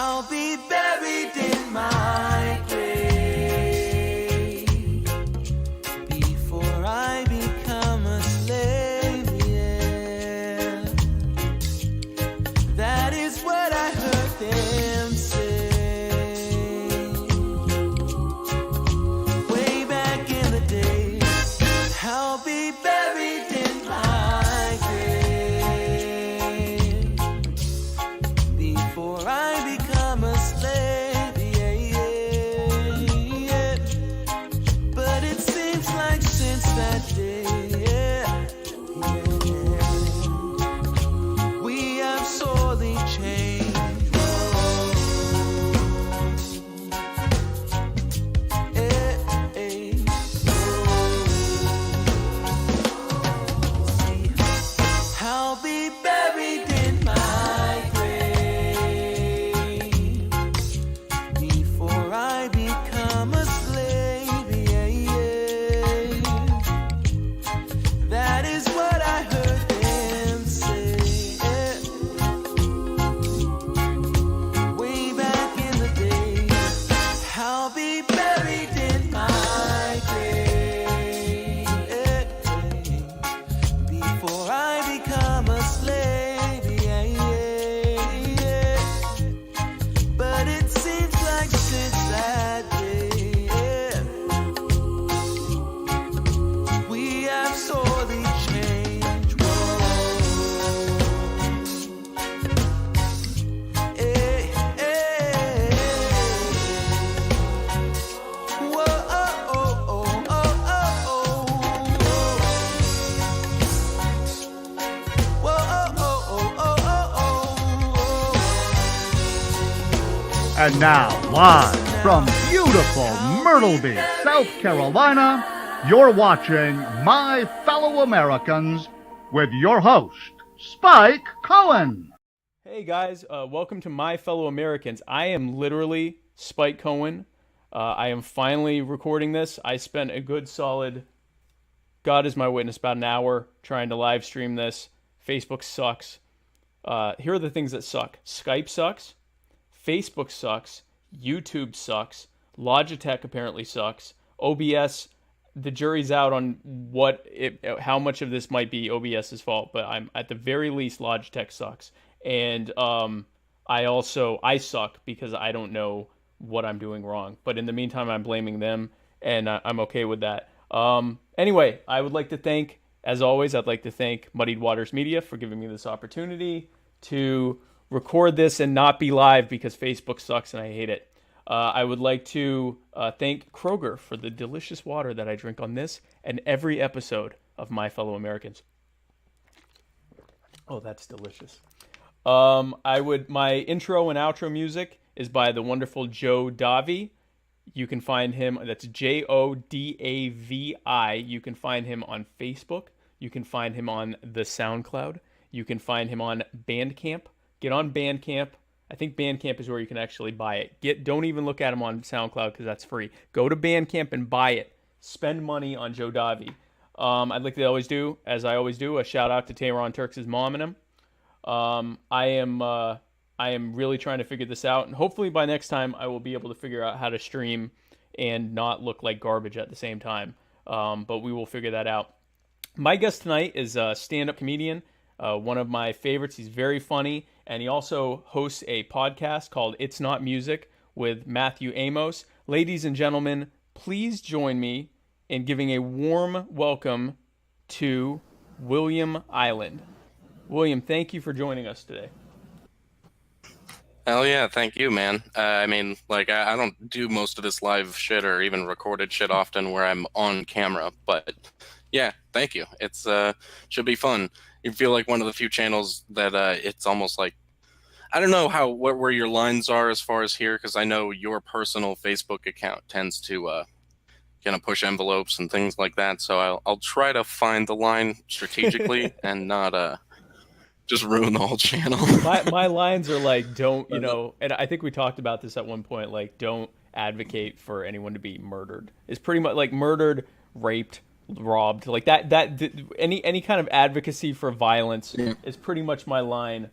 I'll be buried in my grave before I become a slave, yeah. That is what I heard them say way back in the day. I'll be buried in my grave before I become a slave, yeah, yeah. But it seems like since that day, yeah, we have sorely changed. I'll be buried in my grave before I become a slave, yeah, yeah. That is what I heard them say, yeah. Way back in the day. I'll be buried in my grave, yeah, before I become a slave, yeah, yeah, yeah. But it seems like since that day, yeah, we have sorely changed. Whoa. Hey, hey. Whoa, oh, oh, oh, oh, oh, Whoa, oh, oh, oh, oh, oh. And now, live from beautiful Myrtle Beach, South Carolina, you're watching My Fellow Americans with your host, Spike Cohen. Hey guys, welcome to My Fellow Americans. I am literally Spike Cohen. I am finally recording this. I spent a good solid, God is my witness, about an hour trying to live stream this. Facebook sucks. Here are the things that suck. Skype sucks. Facebook sucks. YouTube sucks. Logitech apparently sucks. OBS, the jury's out on how much of this might be OBS's fault, but I'm at the very least Logitech sucks. And I suck because I don't know what I'm doing wrong. But in the meantime, I'm blaming them, and I'm okay with that. Anyway, I would like to thank, as always, I'd like to thank Muddied Waters Media for giving me this opportunity to record this and not be live because Facebook sucks and I hate it. I would like to thank Kroger for the delicious water that I drink on this and every episode of My Fellow Americans. Oh, that's delicious. My intro and outro music is by the wonderful Joe Davi. You can find him, that's Jodavi. You can find him on Facebook. You can find him on the SoundCloud. You can find him on Bandcamp. Get on Bandcamp. I think Bandcamp is where you can actually buy it. Don't even look at him on SoundCloud because that's free. Go to Bandcamp and buy it. Spend money on Joe Davi. I'd like to always do, as I always do, a shout out to Tehran Turks' mom and him. I am really trying to figure this out, and hopefully by next time I will be able to figure out how to stream and not look like garbage at the same time. But we will figure that out. My guest tonight is a stand-up comedian, one of my favorites. He's very funny, and he also hosts a podcast called It's Not Music with Matthew Amos. Ladies and gentlemen, please join me in giving a warm welcome to William Eiland. William, thank you for joining us today. Hell yeah, thank you, man. I don't do most of this live shit or even recorded shit often where I'm on camera, but yeah, thank you. It's should be fun. You feel like one of the few channels that it's almost like, I don't know where your lines are as far as here, because I know your personal Facebook account tends to kind of push envelopes and things like that. So I'll try to find the line strategically and not just ruin the whole channel. my lines are like, don't, and I think we talked about this at one point, like, don't advocate for anyone to be murdered. It's pretty much like murdered, raped, robbed, like that any kind of advocacy for violence is pretty much my line.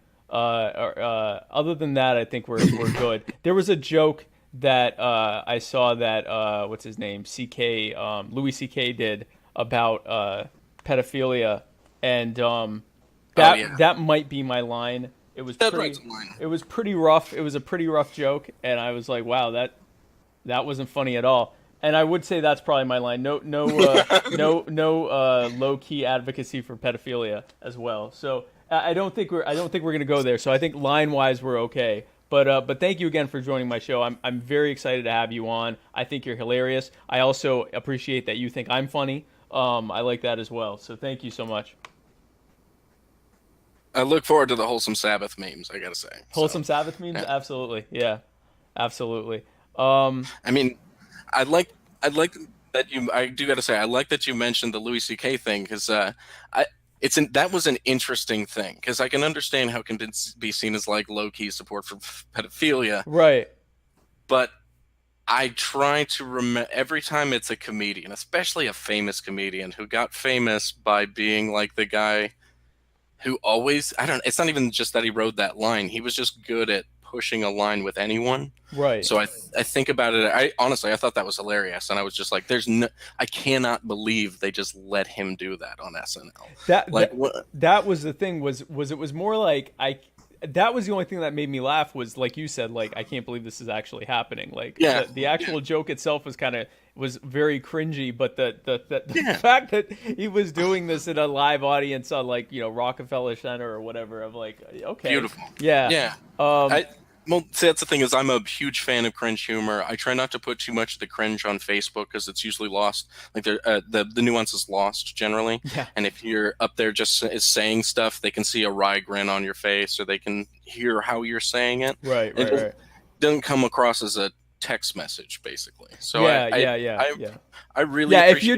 other than that, I think we're good. There was a joke that I saw that what's his name, Louis C.K. did about pedophilia, and that might be my line. It was pretty rough. It was a pretty rough joke, and I was like, wow, that wasn't funny at all. And I would say that's probably my line. No low key advocacy for pedophilia as well. So I don't think we're gonna go there. So I think line wise we're okay. But thank you again for joining my show. I'm very excited to have you on. I think you're hilarious. I also appreciate that you think I'm funny. I like that as well. So thank you so much. I look forward to the Wholesome Sabbath memes, I gotta say. Wholesome Sabbath memes? Yeah. Absolutely. Yeah. Absolutely. I mean, I like that you. I do got to say, I like that you mentioned the Louis C.K. thing because that was an interesting thing because I can understand how it can be seen as like low key support for pedophilia, right? But I try to remember every time it's a comedian, especially a famous comedian who got famous by being like the guy who always It's not even just that he wrote that line; he was just good at pushing a line with anyone. Right. So I think about it. I thought that was hilarious, and I was just like, I cannot believe they just let him do that on SNL. That was the thing. Was it was more like that was the only thing that made me laugh was like you said, like I can't believe this is actually happening. Like the actual joke itself was very cringy, but the fact that he was doing this in a live audience on like Rockefeller Center or whatever, I'm like, okay, beautiful, yeah. Well, see, that's the thing is I'm a huge fan of cringe humor. I try not to put too much of the cringe on Facebook because it's usually lost. Like the nuance is lost generally. Yeah. And if you're up there just saying stuff, they can see a wry grin on your face or they can hear how you're saying it. Right. It doesn't come across as a text message, basically. So I really if you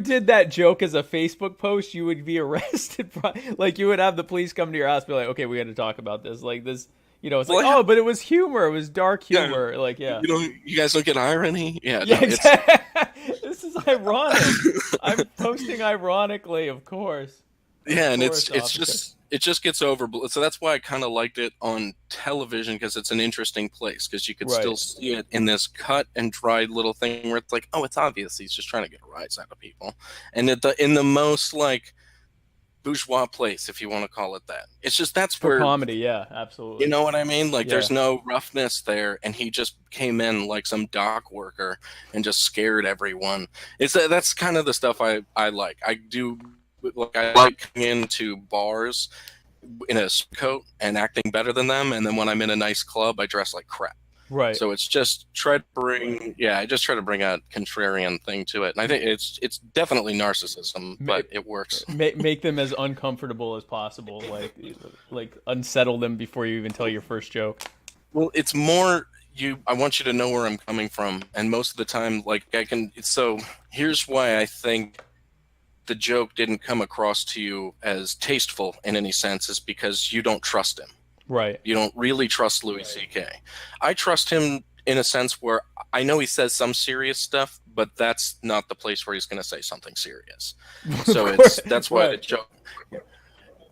did that joke as a Facebook post, you would be arrested. Like you would have the police come to your house, and be like, okay, we got to talk about this. Like this. It's like, but it was humor. It was dark humor. Yeah. Like, yeah. You guys don't get irony? Yeah. Yeah, exactly. This is ironic. I'm posting ironically, of course. Yeah, and it just gets over. So that's why I kind of liked it on television because it's an interesting place because you could still see it in this cut and dried little thing where it's like, oh, it's obvious he's just trying to get a rise out of people, and in the most like bourgeois place, if you want to call it that. It's just that's for where comedy, yeah, absolutely. You know what I mean? Like there's no roughness there, and he just came in like some dock worker and just scared everyone. That's kind of the stuff I like. I like coming into bars in a coat and acting better than them, and then when I'm in a nice club, I dress like crap. Right. So it's just I just try to bring a contrarian thing to it. And I think it's definitely narcissism, but it works. Make them as uncomfortable as possible, like unsettle them before you even tell your first joke. Well, it's more I want you to know where I'm coming from, and most of the time so here's why I think the joke didn't come across to you as tasteful in any sense is because you don't trust him. Right. You don't really trust Louis C.K. I trust him in a sense where I know he says some serious stuff, but that's not the place where he's going to say something serious. So that's why the joke,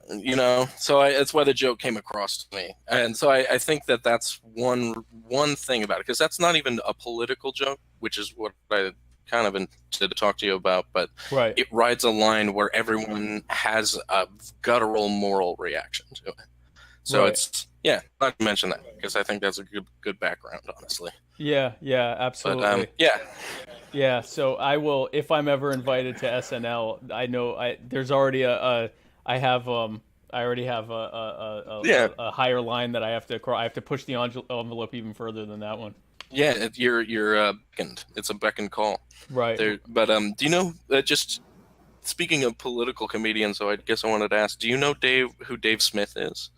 that's why the joke came across to me. And so I think that's one thing about it, because that's not even a political joke, which is what I kind of intended to talk to you about, but it rides a line where everyone has a guttural moral reaction to it. So not to mention that because I think that's a good background, honestly. Yeah, absolutely. But, yeah. So I will, if I'm ever invited to SNL, I know there's already I already have a higher line that I have to push the envelope even further than that one. Yeah, you're beckoned. It's a beck and call. Right. But do you know just speaking of political comedians? So I guess I wanted to ask, do you know who Dave Smith is?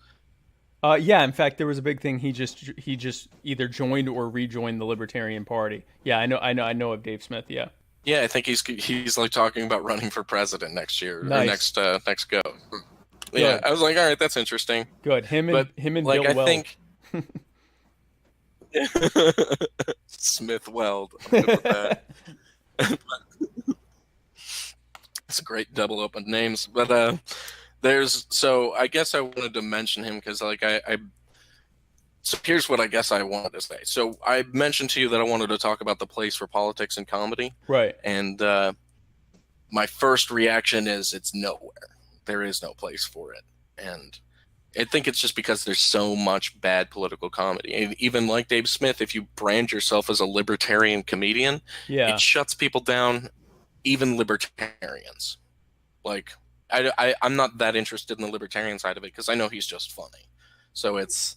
Yeah, in fact, there was a big thing. He just either joined or rejoined the Libertarian Party. Yeah, I know of Dave Smith. Yeah. Yeah, I think he's like talking about running for president next year nice. Or next go. Yeah, I was like, all right, that's interesting. Good. Him and like, Bill I think Smith Weld. I'm good with that. It's a great double open names, but so I guess I wanted to mention him because like So here's what I guess I wanted to say. So I mentioned to you that I wanted to talk about the place for politics and comedy. Right. And my first reaction is it's nowhere. There is no place for it. And I think it's just because there's so much bad political comedy. And even like Dave Smith, if you brand yourself as a libertarian comedian, Yeah. it shuts people down, even libertarians. Like, I'm not that interested in the libertarian side of it because I know he's just funny. So it's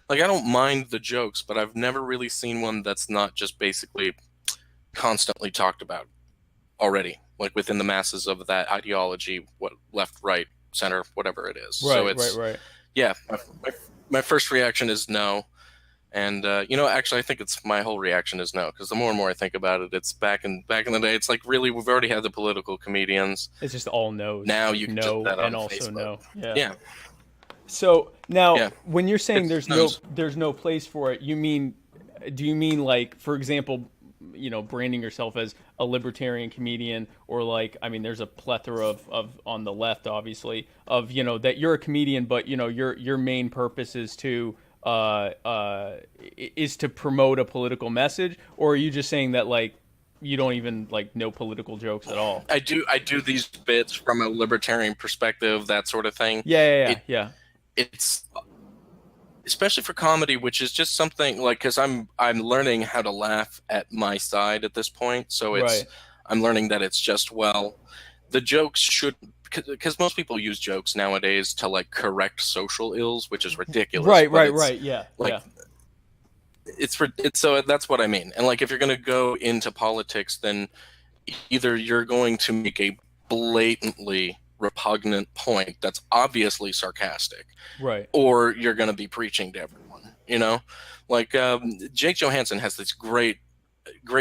like, I don't mind the jokes, but I've never really seen one that's not just basically constantly talked about already, like within the masses of that ideology, what left, right, center, whatever it is. Right. So it's, Right. yeah, my first reaction is no. And actually, I think it's my whole reaction is no, because the more and more I think about it, it's back in the day. It's like, really, we've already had the political comedians. It's just all no's. Now you can no put that on and also Facebook. no. Yeah. Yeah. So now, Yeah. when you're saying It's there's no place for it, do you mean like, for example, branding yourself as a libertarian comedian, or like, I mean, there's a plethora of on the left, obviously, of that you're a comedian, but your main purpose is to promote a political message, or are you just saying that like you don't even like know political jokes at all? I do these bits from a libertarian perspective, that sort of thing. Yeah. It's especially for comedy, which is just something like, because I'm learning how to laugh at my side at this point. So it's Right. I'm learning that it's just, well, the jokes should, because most people use jokes nowadays to like correct social ills, which is ridiculous. Right. but it's, Right. Yeah. like, yeah. it's so that's what I mean. And like, if you're going to go into politics, then either you're going to make a blatantly repugnant point that's obviously sarcastic, Right. or you're going to be preaching to everyone. Like Jake Johansson has this great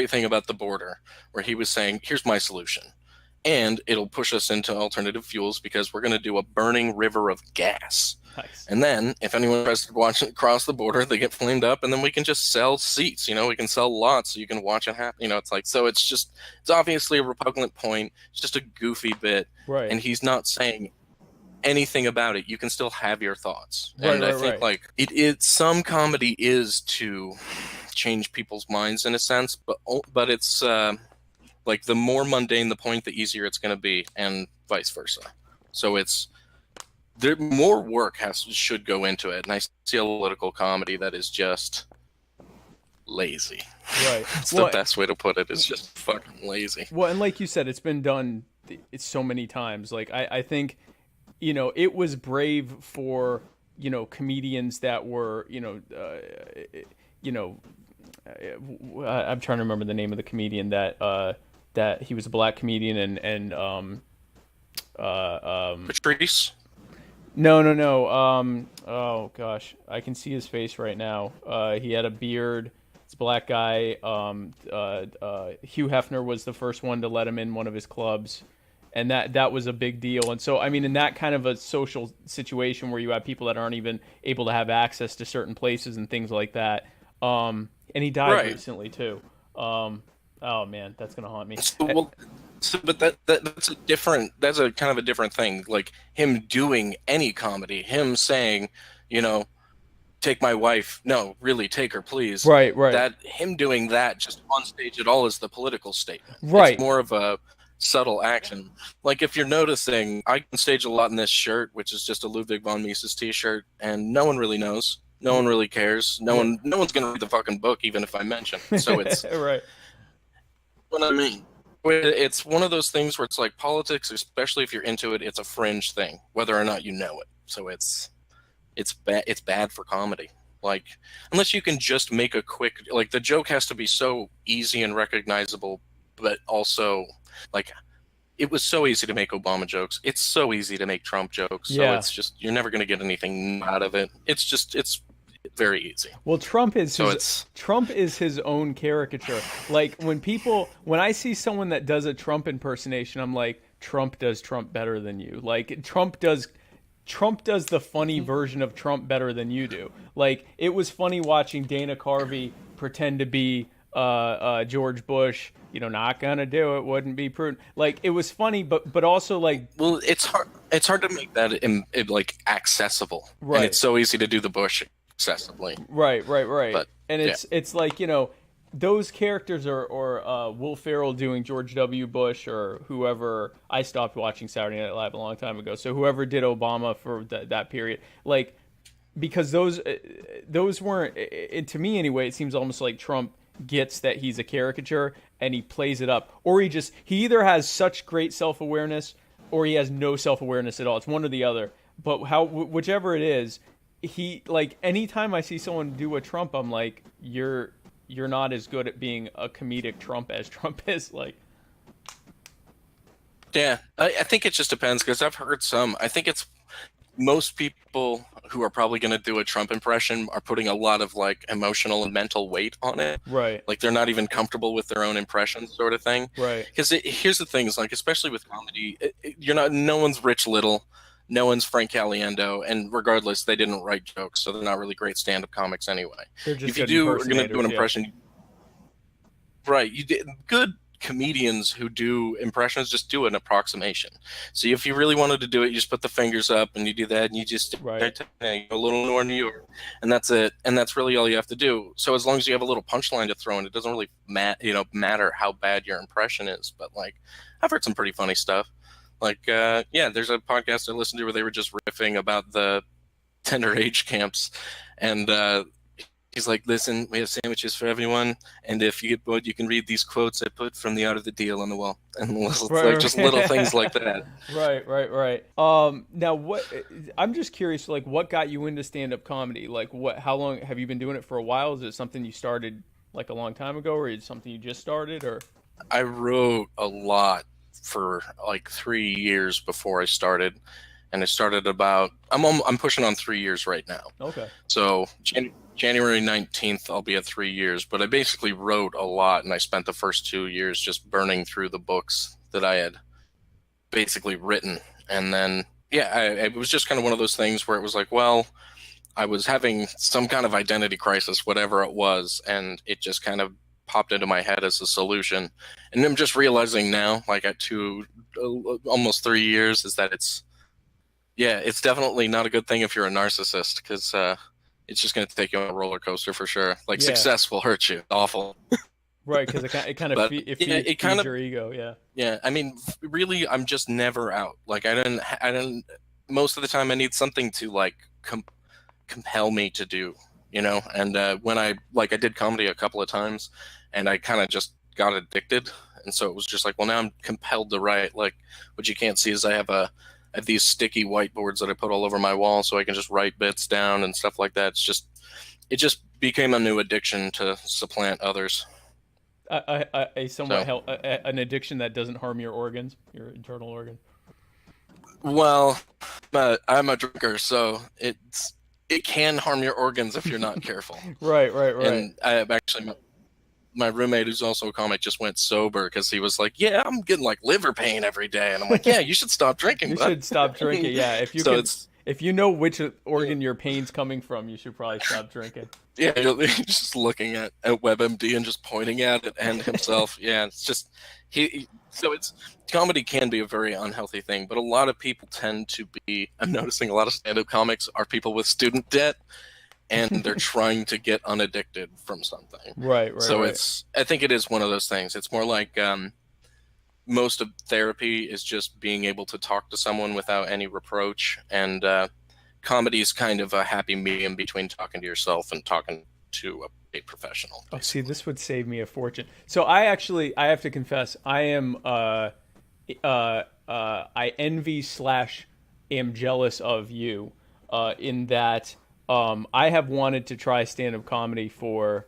thing about the border where he was saying, here's my solution, and it'll push us into alternative fuels because we're going to do a burning river of gas. Nice. And then if anyone tries to watch it cross the border, they get flamed up, and then we can just sell seats. We can sell lots so you can watch it happen. It's like, so it's obviously a repugnant point. It's just a goofy bit. Right. And he's not saying anything about it. You can still have your thoughts. Right, And I think right. like it some comedy is to change people's minds in a sense, but it's like the more mundane the point, the easier it's going to be, and vice versa. So it's there more work should go into it, and I see a political comedy that is just lazy. Right. That's the best way to put it. It's just fucking lazy. Well, and like you said, it's been done so many times. Like I think, it was brave for comedians that were I'm trying to remember the name of the comedian that he was a black comedian and Patrice. No. Oh gosh, I can see his face right now. He had a beard. It's a black guy. Hugh Hefner was the first one to let him in one of his clubs, and that was a big deal. And so, I mean, in that kind of a social situation where you have people that aren't even able to have access to certain places and things like that. And he died recently too. Oh man, that's gonna haunt me. But that's a kind of a different thing. Like him doing any comedy, him saying, take my wife. No, really, take her, please. Right. That him doing that just on stage at all is the political statement. Right. It's more of a subtle action. Like if you're noticing, I can stage a lot in this shirt, which is just a Ludwig von Mises t-shirt, and no one really knows. No one really cares. No one's gonna read the fucking book, even if I mention. So it's right. What I mean. It's one of those things where it's like politics, especially if you're into it, it's a fringe thing, whether or not you know it. So it's bad for comedy. Like, unless you can just make a quick, like, the joke has to be so easy and recognizable, but also, like, it was so easy to make Obama jokes. It's so easy to make Trump jokes. So Yeah. it's just, you're never going to get anything out of it. It's very easy. Well, Trump is So his own caricature. Like when I see someone that does a Trump impersonation, I'm like, Trump does Trump better than you. Like Trump does the funny version of Trump better than you do. Like it was funny watching Dana Carvey pretend to be George Bush. Not gonna do it. Wouldn't be prudent. Like it was funny, but also like. Well, it's hard to make that like accessible. Right. And it's so easy to do the Bush excessively. Right. But And it's like, those characters or Will Ferrell doing George W. Bush or whoever. I stopped watching Saturday Night Live a long time ago. So whoever did Obama for that period, like, because those weren't, to me anyway, it seems almost like Trump gets that he's a caricature and he plays it up, or he either has such great self-awareness or he has no self-awareness at all. It's one or the other. But whichever it is, he, like, anytime I see someone do a Trump, I'm like, you're not as good at being a comedic Trump as Trump is. Like, yeah, I think it just depends, because I've heard some. I think it's most people who are probably going to do a Trump impression are putting a lot of like emotional and mental weight on it. right, Like they're not even comfortable with their own impression, sort of thing. right, Because here's the thing: is like, especially with comedy, no one's Rich Little, no one's Frank Caliendo, and regardless, they didn't write jokes, so they're not really great stand-up comics anyway. they're just If you good are going to do an impersonators, impression, right? You did good. Comedians who do impressions just do an approximation. So if you really wanted to do it, you just put the fingers up and you do that, and you just Right. a little more New York, and that's it. And that's really all you have to do. So as long as you have a little punchline to throw in, it doesn't really matter how bad your impression is. But like, I've heard some pretty funny stuff. Like, there's a podcast I listened to where they were just riffing about the tender age camps, and he's like, listen, we have sandwiches for everyone, and if you get bored, you can read these quotes I put from The Art of the Deal on the wall. And it's like just little things like that. Right. Now, I'm just curious, like, what got you into stand-up comedy? Like, how long have you been doing it for a while? Is it something you started like a long time ago, or is it something you just started, or? I wrote a lot for like 3 years before I started. And I started I'm pushing on 3 years right now. Okay. So January 19th, I'll be at 3 years, but I basically wrote a lot, and I spent the first 2 years just burning through the books that I had basically written. And then, it was just kind of one of those things where it was like, well, I was having some kind of identity crisis, whatever it was, and it just kind of popped into my head as a solution. And I'm just realizing now, like at almost 3 years, is that it's definitely not a good thing if you're a narcissist, because it's just going to take you on a roller coaster for sure. Like, success will hurt you. Awful. Right, because it kind of feeds your ego. Yeah. Yeah, I mean, really, I'm just never out. Like, I didn't. Most of the time, I need something to like compel me to do, And when I did comedy a couple of times, and I kind of just got addicted, and so it was just like, well, now I'm compelled to write. Like, what you can't see is I have these sticky whiteboards that I put all over my wall, so I can just write bits down and stuff like that. It just became a new addiction to supplant others. An addiction that doesn't harm your organs, your internal organ. Well, I'm a drinker, so it can harm your organs if you're not careful. Right. And I actually, my roommate, who's also a comic, just went sober because he was like, yeah, I'm getting like liver pain every day. And I'm like, yeah, you should stop drinking. You should stop drinking. Yeah. If you know which organ your pain's coming from, you should probably stop drinking. Yeah. Just looking at WebMD and just pointing at it and himself. Yeah. It's just, comedy can be a very unhealthy thing, but a lot of people tend to be, I'm noticing a lot of stand-up comics are people with student debt, and they're trying to get unaddicted from something. Right. So I think it is one of those things. It's more like most of therapy is just being able to talk to someone without any reproach, and comedy is kind of a happy medium between talking to yourself and talking to a professional. Oh, see, this would save me a fortune. So I have to confess, I am I envy / am jealous of you in that I have wanted to try stand-up comedy for,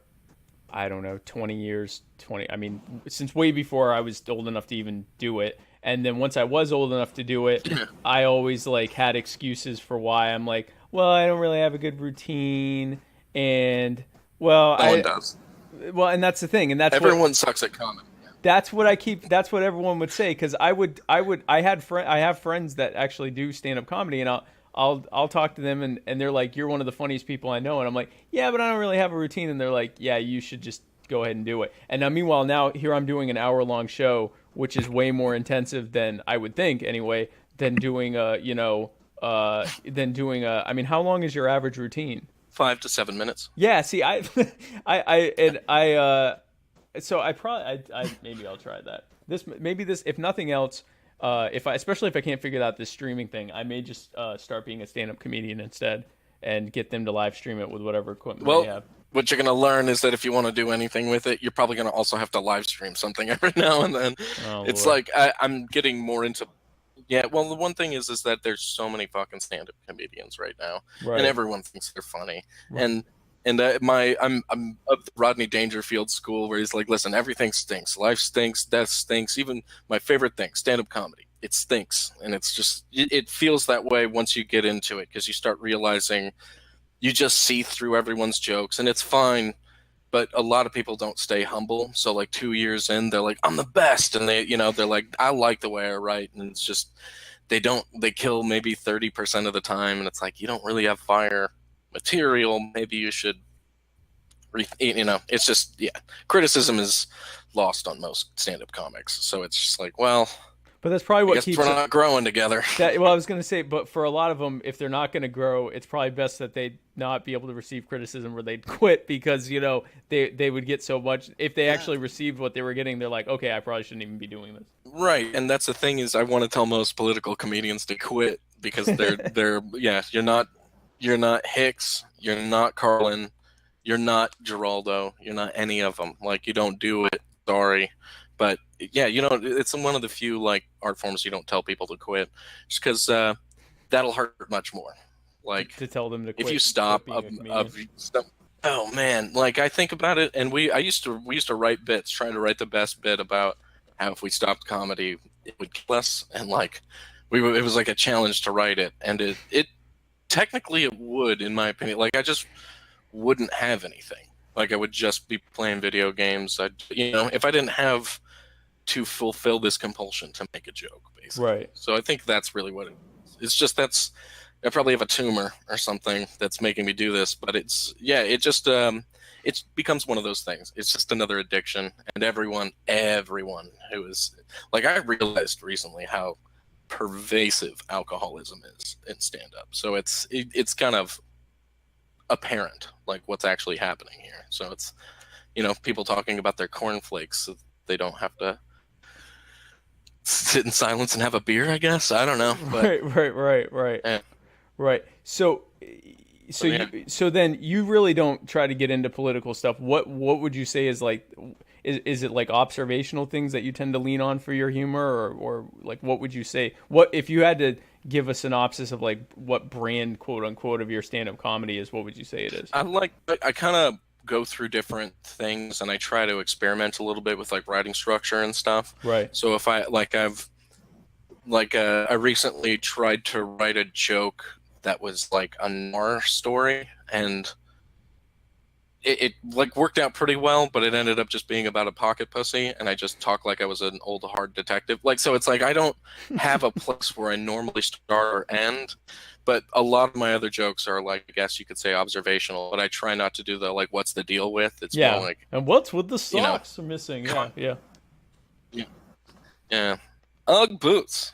I don't know, 20 years, since way before I was old enough to even do it. And then once I was old enough to do it, I always like had excuses for why. I'm like, well, I don't really have a good routine, and no one does. Well, and that's the thing, and that's everyone sucks at comedy. That's what everyone would say, because I have friends that actually do stand-up comedy, and I'll talk to them, and they're like, you're one of the funniest people I know, and I'm like, yeah, but I don't really have a routine, and they're like, yeah, you should just go ahead and do it. And now meanwhile, now here I'm doing an hour-long show, which is way more intensive than I would think anyway, than doing how long is your average routine? 5 to 7 minutes. Yeah, see, so maybe I'll try that. This, if nothing else, especially if I can't figure out this streaming thing, I may just start being a stand-up comedian instead and get them to live stream it with whatever equipment they have. What you're going to learn is that if you want to do anything with it, you're probably going to also have to live stream something every now and then. It's Lord. like I'm getting more into. Yeah, well, the one thing is that there's so many fucking stand-up comedians right now, Right. and everyone thinks they're funny. Right. And I'm of the Rodney Dangerfield school, where he's like, listen, everything stinks, life stinks, death stinks. Even my favorite thing, stand-up comedy, it stinks, and it's just it feels that way once you get into it, because you start realizing you just see through everyone's jokes, and it's fine. But a lot of people don't stay humble. So like 2 years in, they're like, I'm the best. And they're like, I like the way I write. And it's just, they kill maybe 30% of the time. And it's like, you don't really have fire material. Maybe you should, it's just, yeah. Criticism is lost on most stand-up comics. So it's just like, well, but that's probably what keeps we're not growing together. I was going to say, but for a lot of them, if they're not going to grow, it's probably best that they not be able to receive criticism, or they'd quit, because they would get so much. If they actually received what they were getting, they're like, okay, I probably shouldn't even be doing this. Right, and that's the thing, is I want to tell most political comedians to quit, because they're you're not Hicks, you're not Carlin, you're not Geraldo, you're not any of them. Like, you don't do it. Sorry. But yeah, it's one of the few like art forms you don't tell people to quit, just because that'll hurt much more. Like, to tell them to quit. If you stop oh man, like I think about it, and we used to write bits, trying to write the best bit about how if we stopped comedy, it would kill us, and like it was like a challenge to write it, and it technically it would, in my opinion. Like, I just wouldn't have anything. Like, I would just be playing video games. If I didn't have to fulfill this compulsion to make a joke, basically. Right. So I think that's really what it is. It's just I probably have a tumor or something that's making me do this, but it becomes one of those things. It's just another addiction, and everyone who is like, I realized recently how pervasive alcoholism is in stand-up. So it's kind of apparent, like, what's actually happening here. So it's, people talking about their cornflakes, so they don't have to sit in silence and have a beer, I guess. I don't know. But, right. Yeah. Right. So then you really don't try to get into political stuff. What would you say is like, is it like observational things that you tend to lean on for your humor, or like, what would you say? What if you had to give a synopsis of like what brand, quote unquote, of your stand-up comedy is, what would you say it is? I kind of go through different things, and I try to experiment a little bit with like writing structure and stuff. Right. So if I I recently tried to write a joke that was like a noir story, and it like worked out pretty well, but it ended up just being about a pocket pussy, and I just talked like I was an old hard detective. Like, so it's like I don't have a place where I normally start or end, but a lot of my other jokes are like, I guess you could say, observational, but I try not to do the like, what's the deal with? It's more like, and what's with the socks are missing? Yeah. Ugg boots.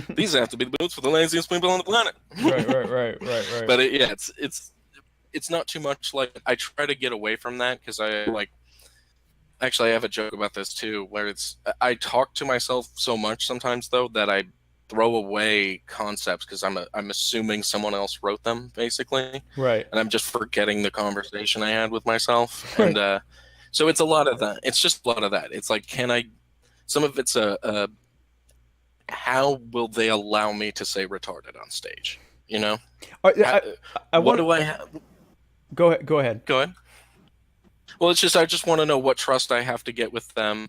These have to be the boots for the laziest people on the planet. Right. But it's not too much. Like, I try to get away from that, because actually I have a joke about this too, where I talk to myself so much sometimes, though, that I throw away concepts because I'm assuming someone else wrote them, basically. Right. And I'm just forgetting the conversation I had with myself. Right. And so it's a lot of that. It's just a lot of that. It's like, some of it's how will they allow me to say retarded on stage? What do I have? Go ahead. Well, it's just, I just want to know what trust I have to get with them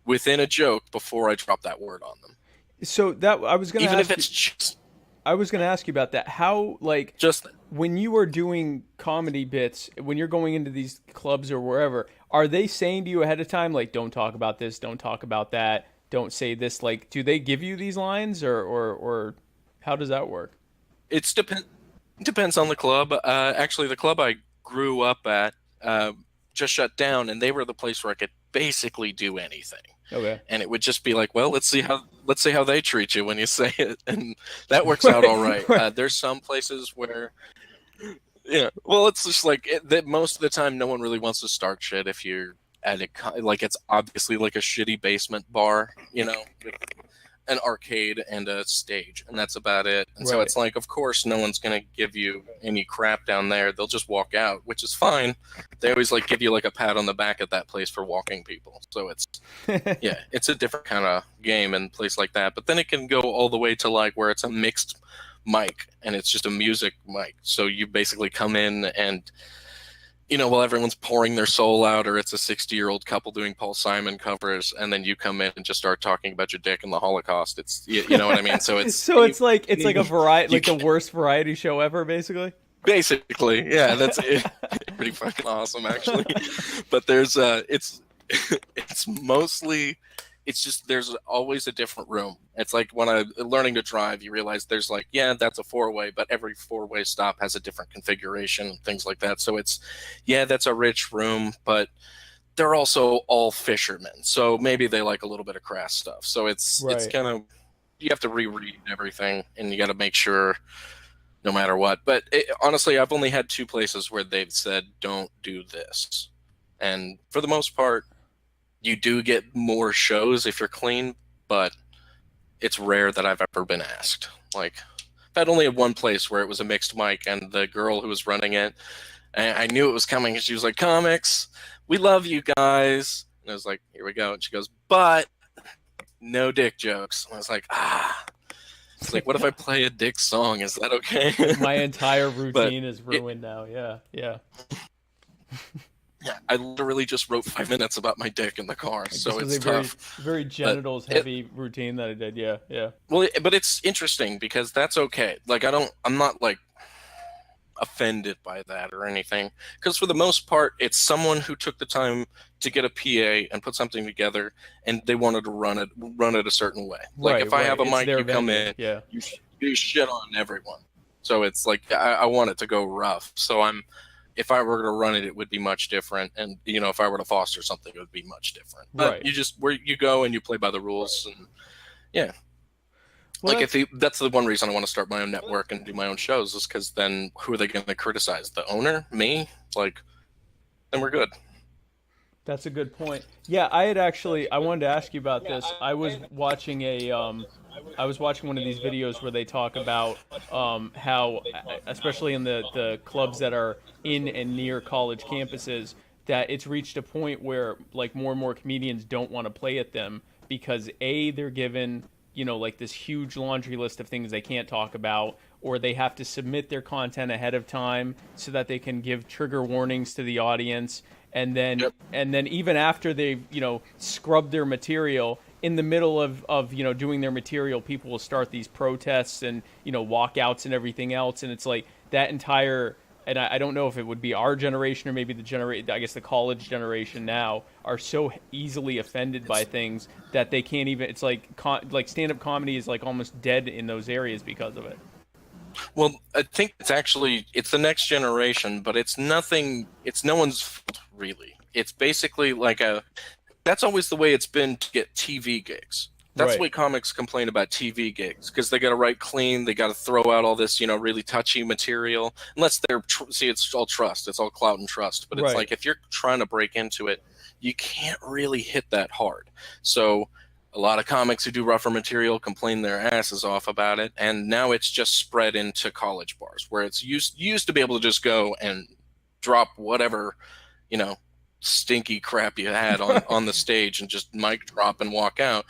within a joke before I drop that word on them. So that I was going to ask if it's just, I was going to ask you about that. How, like, just when you are doing comedy bits, when you're going into these clubs or wherever, are they saying to you ahead of time, like, don't talk about this, don't talk about that, don't say this? Like, do they give you these lines, or how does that work? It depends on the club. Actually, the club I grew up at just shut down, and they were the place where I could basically do anything. Okay. And it would just be like, well, let's see how they treat you when you say it, and that works out all right. There's some places where Yeah. Well, it's just like that most of the time, no one really wants to start shit if you're at like it's obviously like a shitty basement bar, with an arcade and a stage, and that's about it. And so it's like, of course, no one's gonna give you any crap down there. They'll just walk out, which is fine. They always like give you like a pat on the back at that place for walking people. So it's it's a different kind of game and place like that. But then it can go all the way to like where it's a mixed mic and it's just a music mic. So you basically come in and while everyone's pouring their soul out, or it's a 60-year-old couple doing Paul Simon covers, and then you come in and just start talking about your dick and the Holocaust. It's you know what I mean. So it's it's like a variety, like the worst variety show ever, basically. Basically, yeah, that's it. Pretty fucking awesome, actually. But there's it's mostly. It's just there's always a different room. It's like when I'm learning to drive, you realize there's like, that's a four-way, but every four-way stop has a different configuration and things like that. So it's, that's a rich room, but they're also all fishermen. So maybe they like a little bit of crass stuff. So it's kind of, you have to reread everything and you got to make sure no matter what. But honestly, I've only had 2 places where they've said, don't do this. And for the most part, you do get more shows if you're clean, but it's rare that I've ever been asked. Like, I've had only one place where it was a mixed mic, and the girl who was running it, I knew it was coming, and she was like, "Comics, we love you guys." And I was like, "Here we go." And she goes, "But no dick jokes." And I was like, It's like, what if I play a dick song? Is that okay? My entire routine is ruined now. Yeah. Yeah, I literally just wrote 5 minutes about my dick in the car, so it's tough. Very genitals heavy routine that I did. Yeah. Well, but it's interesting because that's okay. Like, I'm not like offended by that or anything, because for the most part, it's someone who took the time to get a PA and put something together, and they wanted to run it a certain way. Like, if I have a mic, you come in, you shit on everyone. So it's like I want it to go rough. So if I were to run it, it would be much different. And, if I were to foster something, it would be much different. But you just, where you go and you play by the rules. And well, like, that's the one reason I want to start my own network and do my own shows, is because then who are they going to criticize? The owner? Me? Like, then we're good. That's a good point. Yeah, I wanted to ask you about this. I was watching one of these videos where they talk about how, especially in the clubs that are in and near college campuses, that it's reached a point where like more and more comedians don't want to play at them because they're given like this huge laundry list of things they can't talk about, or they have to submit their content ahead of time so that they can give trigger warnings to the audience. And then even after they've scrubbed their material, in the middle of doing their material, people will start these protests and walkouts and everything else, and it's like that entire, and I don't know if it would be our generation or maybe the college generation now, are so easily offended by things that they can't even. It's like stand-up comedy is like almost dead in those areas because of it. Well, I think it's the next generation, but it's no one's fault, really. It's basically like that's always the way it's been to get TV gigs. That's the way comics complain about TV gigs, because they got to write clean, they got to throw out all this, really touchy material. Unless they're it's all trust, it's all clout and trust. But it's like, if you're trying to break into it, you can't really hit that hard. So a lot of comics who do rougher material complain their asses off about it, and now it's just spread into college bars, where it's used to be able to just go and drop whatever, stinky crap you had on the stage and just mic drop and walk out.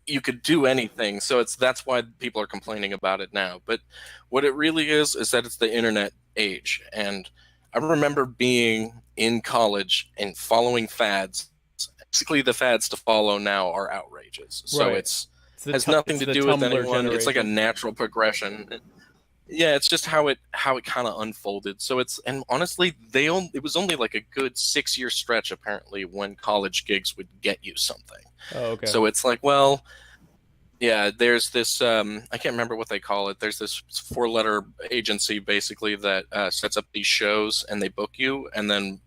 You could do anything, so that's why people are complaining about it now. But what it really is that it's the internet age. And I remember being in college and following fads. Basically, the fads to follow now are outrageous. So it has nothing to do with anyone. Generation. It's like a natural progression. Yeah, it's just how it kind of unfolded. So and honestly, it was only like a good 6-year stretch apparently when college gigs would get you something. Oh, okay. So it's like, well, yeah, there's this I can't remember what they call it. There's this 4-letter agency basically that sets up these shows, and they book you, and then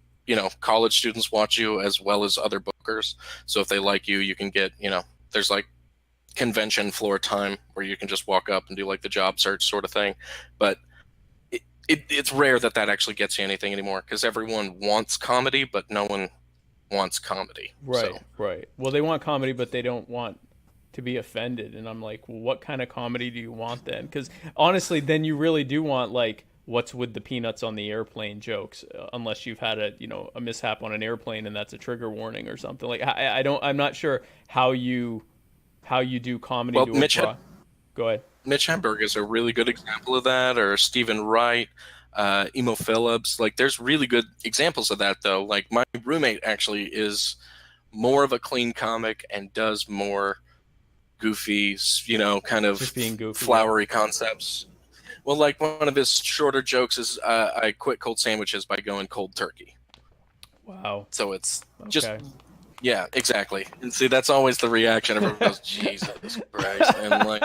college students watch you as well as other bookers. So if they like you, you can get there's like convention floor time where you can just walk up and do like the job search sort of thing. But it's rare that actually gets you anything anymore, because everyone wants comedy, but no one wants comedy. Right, So right. Well, they want comedy, but they don't want to be offended. And I'm like, well, what kind of comedy do you want then? Because honestly, then you really do want like what's with the peanuts on the airplane jokes, unless you've had a mishap on an airplane and that's a trigger warning or something. Like I'm not sure how you do comedy. well, to Go ahead. Mitch Hedberg is a really good example of that, or Stephen Wright, Emo Phillips. Like, there's really good examples of that, though. Like, my roommate actually is more of a clean comic and does more goofy, kind of Just being goofy. flowery concepts. Well, like, one of his shorter jokes is, I quit cold sandwiches by going cold turkey. Wow. So it's Okay. just, yeah, exactly. And see, that's always the reaction. Everyone goes, Jesus Christ. And like,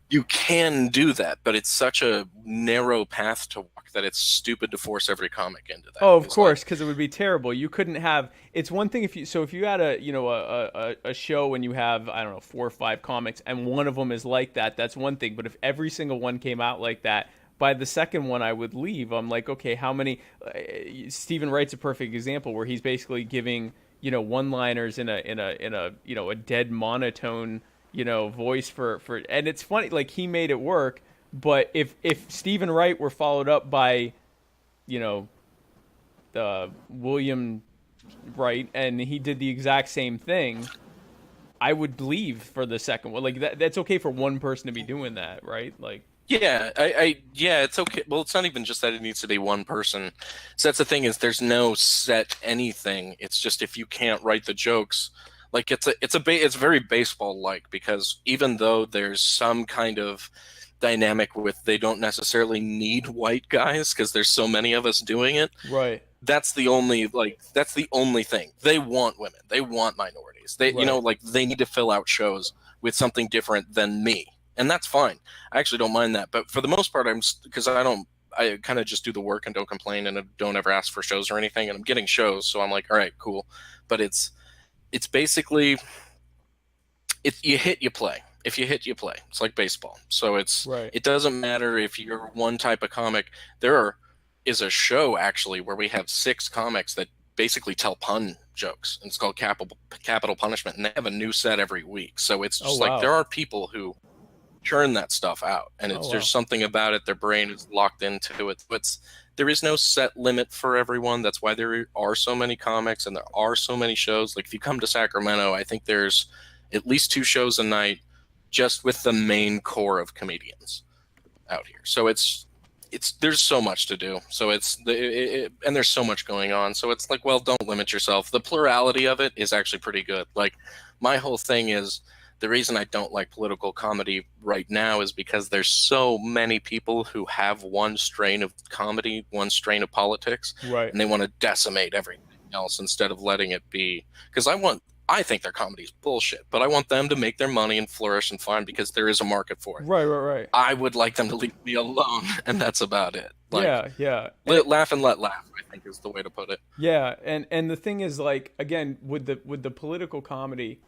you can do that, but it's such a narrow path to walk that it's stupid to force every comic into that. Oh, of It's course, because it would be terrible. You couldn't have. It's one thing if you had a show and you have, I don't know, 4 or 5 comics and one of them is like that. That's one thing. But if every single one came out like that, by the second one I would leave. I'm like, okay, how many? Stephen Wright's a perfect example where he's basically giving one-liners in a dead monotone voice for and it's funny, like he made it work. But if Stephen Wright were followed up by William Wright and he did the exact same thing, I would leave for the second one. Like that's okay for one person to be doing that, right? Like, yeah, yeah, it's okay. Well, it's not even just that it needs to be one person. So that's the thing, is there's no set anything. It's just, if you can't write the jokes, like it's very baseball like, because even though there's some kind of dynamic with, they don't necessarily need white guys because there's so many of us doing it. right. That's the only thing. They want women. They want minorities. They Right. they need to fill out shows with something different than me. And that's fine. I actually don't mind that. But for the most part, I kind of just do the work and don't complain and don't ever ask for shows or anything. And I'm getting shows, so I'm like, all right, cool. But it's basically, you hit, you play. If you hit, you play. It's like baseball. So Right. it doesn't matter if you're one type of comic. Is a show actually where we have 6 comics that basically tell pun jokes, and it's called Capital Punishment, and they have a new set every week. So it's just wow. like, there are people who churn that stuff out, and there's something about it, their brain is locked into it. There is no set limit for everyone. That's why there are so many comics and there are so many shows. Like, if you come to Sacramento, I think there's at least 2 shows a night just with the main core of comedians out here. So there's so much to do. So and there's so much going on. So it's like, well, don't limit yourself. The plurality of it is actually pretty good. Like, my whole thing is, the reason I don't like political comedy right now is because there's so many people who have one strain of comedy, one strain of politics, Right. and they want to decimate everything else instead of letting it be. Because I think their comedy is bullshit, but I want them to make their money and flourish and fine, because there is a market for it. Right. I would like them to leave me alone, and that's about it. Like, Yeah. laugh and let laugh, I think, is the way to put it. Yeah, and the thing is, like, again, with the political comedy,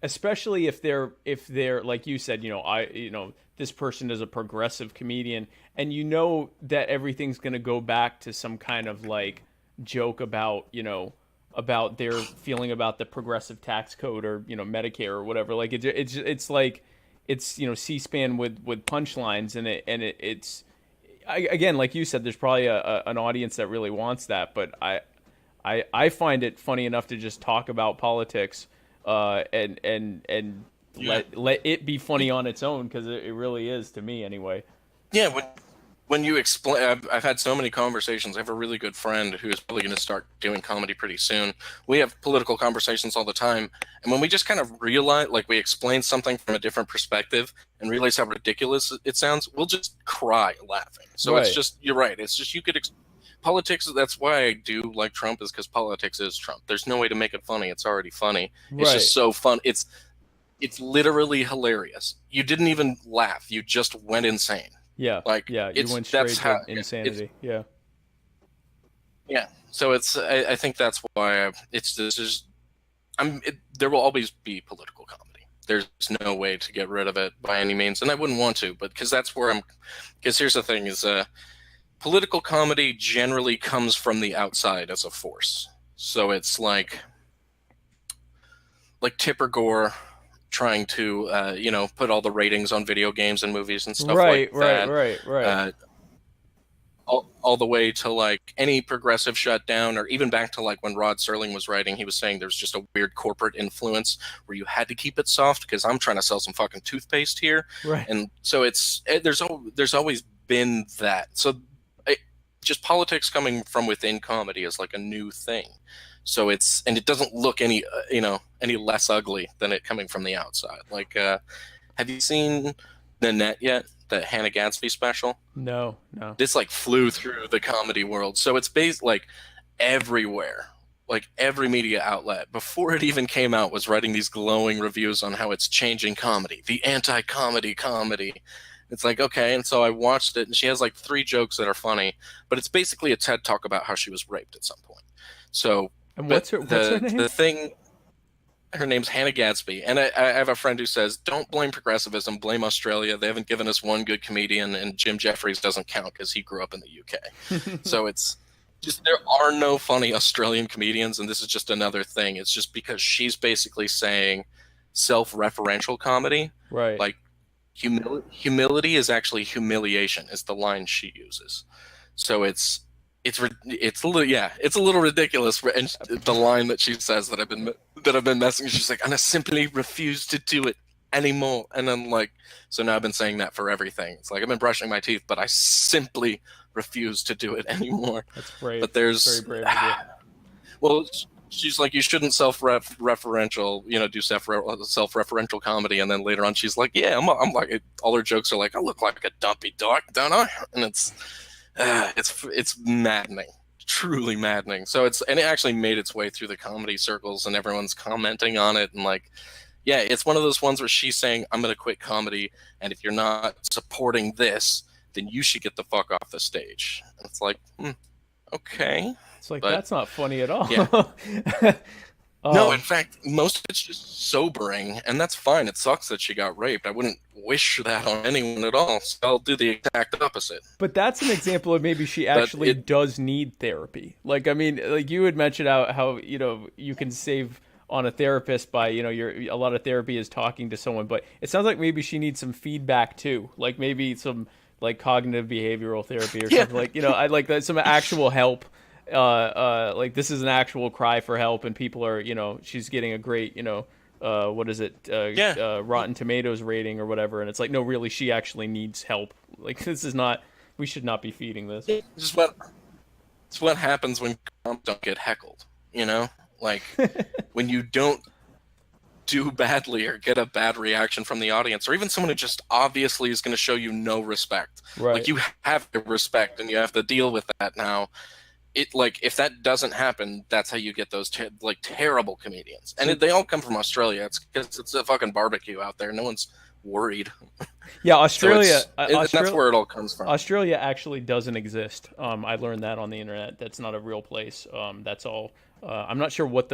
especially if they're like you said, this person is a progressive comedian, and that everything's going to go back to some kind of like joke about about their feeling about the progressive tax code or Medicare or whatever. Like it's like it's C-SPAN with punchlines, and it's again, like you said, there's probably an audience that really wants that, but I find it funny enough to just talk about politics and Yeah. let it be funny on its own, because it really is, to me anyway. Yeah, when you explain, I've had so many conversations. I have a really good friend who's probably going to start doing comedy pretty soon. We have political conversations all the time, and when we just kind of realize, like, we explain something from a different perspective and realize how ridiculous it sounds, we'll just cry laughing. So Right. It's just, you're right. It's just, politics. That's why I do like Trump, is because politics is Trump. There's no way to make it funny. It's already funny. It's Right. just so fun. It's literally hilarious. You didn't even laugh. You just went insane. Yeah, Like, yeah, you went straight to insanity. Yeah. Yeah. So I think that's why there will always be political comedy. there's no way to get rid of it by any means, and I wouldn't want to, but because that's where I'm. Because here's the thing: is political comedy generally comes from the outside as a force. So it's like Tipper Gore trying to put all the ratings on video games and movies and stuff like that. Right. All the way to like any progressive shutdown, or even back to like when Rod Serling was writing, he was saying there's just a weird corporate influence where you had to keep it soft because I'm trying to sell some fucking toothpaste here. Right. And so there's always been that. So just politics coming from within comedy is like a new thing. So it doesn't look any less ugly than it coming from the outside. Like, have you seen Nanette yet? The Hannah Gadsby special? No. This like flew through the comedy world. So it's based like everywhere. Like every media outlet before it even came out was writing these glowing reviews on how it's changing comedy, the anti-comedy comedy. It's like, okay, and so I watched it, and she has like 3 jokes that are funny, but it's basically a TED talk about how she was raped at some point. So, and what's her name? The thing, her name's Hannah Gadsby, and I have a friend who says, don't blame progressivism, blame Australia. They haven't given us one good comedian, and Jim Jeffries doesn't count because he grew up in the UK. So it's just, there are no funny Australian comedians, and this is just another thing. It's just because she's basically saying self-referential comedy. Right. Like, humility is actually humiliation is the line she uses. So it's a little ridiculous. And the line that she says that I've been messing, she's like, and I simply refuse to do it anymore. And I'm like, so now I've been saying that for everything. It's like, I've been brushing my teeth, but I simply refuse to do it anymore. That's brave. But there's very brave. Well, she's like, you shouldn't self-referential, do self-referential comedy. And then later on, she's like, yeah, I'm like, all her jokes are like, I look like a dumpy dog, don't I? And it's maddening, truly maddening. So it actually made its way through the comedy circles, and everyone's commenting on it. And like, yeah, it's one of those ones where she's saying, I'm going to quit comedy, and if you're not supporting this, then you should get the fuck off the stage. And it's like, okay. It's like, that's not funny at all. Yeah. No, in fact, most of it's just sobering, and that's fine. It sucks that she got raped. I wouldn't wish that on anyone at all, so I'll do the exact opposite. But that's an example of maybe she actually does need therapy. Like, I mean, like you had mentioned how you can save on a therapist by, a lot of therapy is talking to someone, but it sounds like maybe she needs some feedback too. Like maybe some like cognitive behavioral therapy or something. Like, I'd like that, some actual help. Like this is an actual cry for help, and people are, she's getting a great, what is it? Rotten Tomatoes rating or whatever. And it's like, no, really, she actually needs help. Like, this is not, we should not be feeding this. It's what happens when comics don't get heckled, like when you don't do badly or get a bad reaction from the audience, or even someone who just obviously is going to show you no respect. Right. Like, you have to respect, and you have to deal with that now. It, like, if that doesn't happen, that's how you get those terrible comedians, and they all come from Australia. It's because it's a fucking barbecue out there. No one's worried. Yeah, Australia. So that's where it all comes from. Australia actually doesn't exist. I learned that on the internet. That's not a real place. That's all. I'm not sure what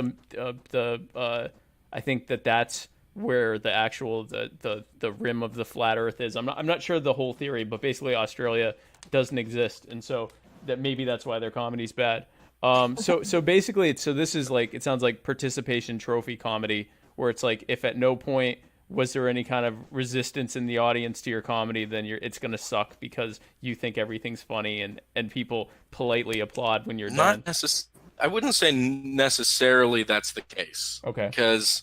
I think that's where the actual the rim of the flat Earth is. I'm not sure the whole theory, but basically Australia doesn't exist, and so that maybe that's why their comedy's bad. So basically, this is like, it sounds like participation trophy comedy, where it's like, if at no point was there any kind of resistance in the audience to your comedy, then it's going to suck because you think everything's funny, and people politely applaud when you're done. I wouldn't say necessarily that's the case. Okay. Because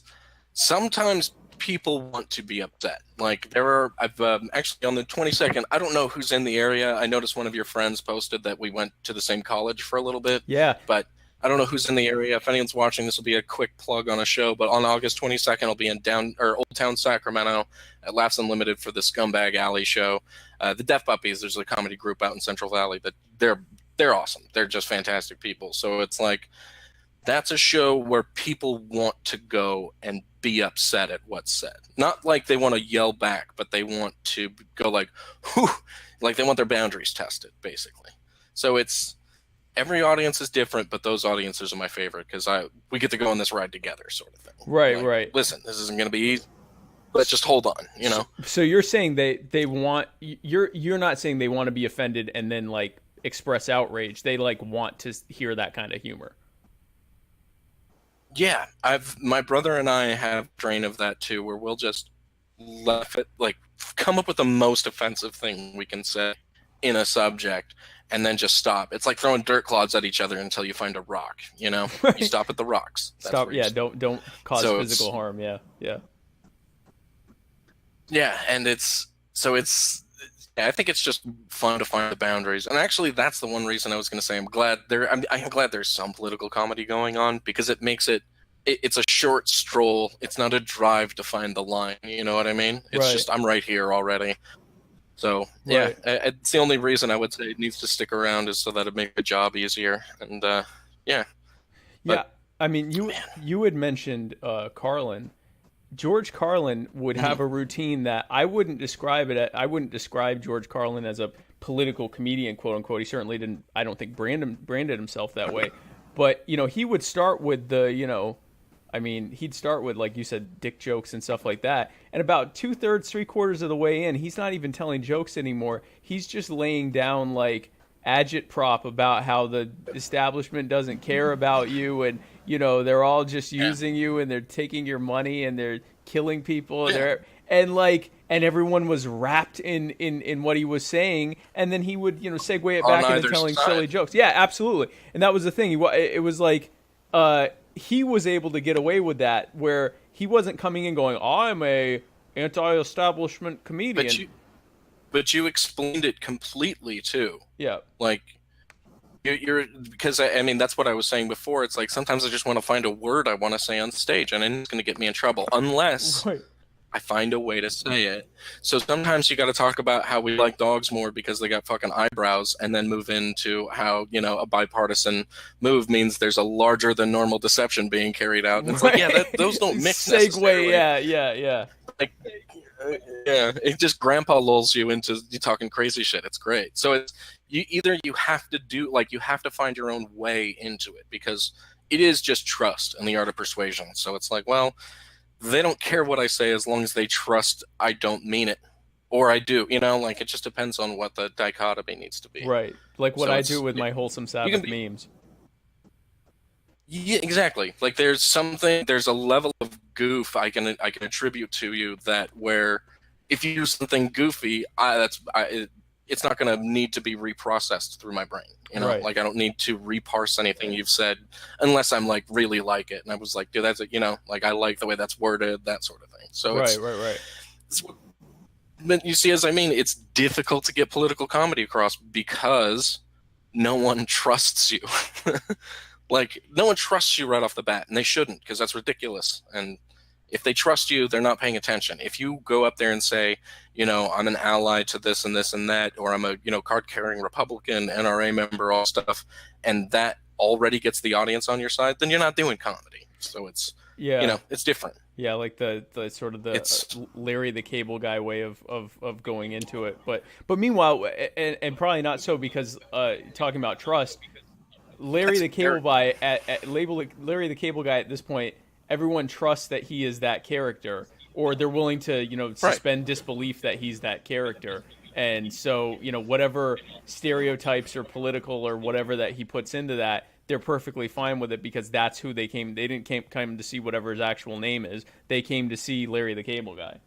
sometimes people want to be upset. Like, I've actually on the 22nd, I don't know who's in the area. I noticed one of your friends posted that we went to the same college for a little bit. Yeah. But I don't know who's in the area. If anyone's watching, this will be a quick plug on a show. But on August 22nd, I'll be in Old Town Sacramento at Laughs Unlimited for the Scumbag Alley show. The Deaf Puppies, there's a comedy group out in Central Valley that they're awesome. They're just fantastic people. So it's like, that's a show where people want to go and be upset at what's said. Not like they want to yell back, but they want to go like, whew, like they want their boundaries tested, basically. So it's, every audience is different, but those audiences are my favorite because we get to go on this ride together, sort of thing. Right, like, right. Listen, this isn't going to be easy. but just hold on, you know. So you're saying they want you're not saying they want to be offended and then like express outrage. They like want to hear that kind of humor. Yeah, my brother and I have a strain of that too, where we'll just laugh at, like, come up with the most offensive thing we can say in a subject, and then just stop. It's like throwing dirt clods at each other until you find a rock. You know, you stop at the rocks. That's Stop. Yeah, don't cause physical harm. Yeah. Yeah, and I think it's just fun to find the boundaries. And actually, that's the one reason I was going to say I'm glad there's some political comedy going on, because it makes it's a short stroll. It's not a drive to find the line. You know what I mean? It's just, I'm right here already. So, yeah, it's the only reason I would say it needs to stick around, is so that it makes the job easier. And, yeah. But, I mean, you had mentioned Carlin. George Carlin would have a routine that I wouldn't describe George Carlin as a political comedian, quote unquote. He certainly didn't, I don't think, branded himself that way. But, you know, he would start with he'd start with, like you said, dick jokes and stuff like that. And about 2/3, 3/4 of the way in, he's not even telling jokes anymore. He's just laying down like agitprop about how the establishment doesn't care about you, and you know they're all just using you, and they're taking your money, and they're killing people, and everyone was wrapped in what he was saying, and then he would segue it back into telling silly jokes. Yeah, absolutely. And that was the thing. It was like he was able to get away with that, where he wasn't coming in going, I'm a anti-establishment comedian. But you explained it completely too. Yeah. Like you're because I mean that's what I was saying before. It's like sometimes I just want to find a word I want to say on stage, and it's going to get me in trouble unless I find a way to say it. So sometimes you got to talk about how we like dogs more because they got fucking eyebrows, and then move into how a bipartisan move means there's a larger than normal deception being carried out. And it's like those don't mix. Segue. Yeah. Like. Yeah, it just grandpa lulls you into you talking crazy shit. It's great. So it's you have to find your own way into it, because it is just trust and the art of persuasion. So it's like, well, they don't care what I say as long as they trust I don't mean it, or I do. Like it just depends on what the dichotomy needs to be. Right, like what I do with my wholesome Sabbath memes. Yeah, exactly. Like there's a level of goof I can attribute to you that where if you do something goofy, it's not going to need to be reprocessed through my brain. Like I don't need to reparse anything you've said unless I'm like really like it. And I was like, dude, that's like I like the way that's worded, that sort of thing. So right. But you see, it's difficult to get political comedy across because no one trusts you. Like, no one trusts you right off the bat, and they shouldn't, because that's ridiculous. And if they trust you, they're not paying attention. If you go up there and say, I'm an ally to this and this and that, or I'm a, card-carrying Republican, NRA member, all stuff, and that already gets the audience on your side, then you're not doing comedy. So it's, it's different. Yeah, like the sort of the Larry the Cable Guy way of going into it. But meanwhile, and probably not so, because talking about trust, Larry the Cable Guy Larry the Cable Guy at this point, everyone trusts that he is that character, or they're willing to suspend disbelief that he's that character. And so whatever stereotypes or political or whatever that he puts into that, they're perfectly fine with it, because that's who they came. They didn't come to see whatever his actual name is. They came to see Larry the Cable Guy.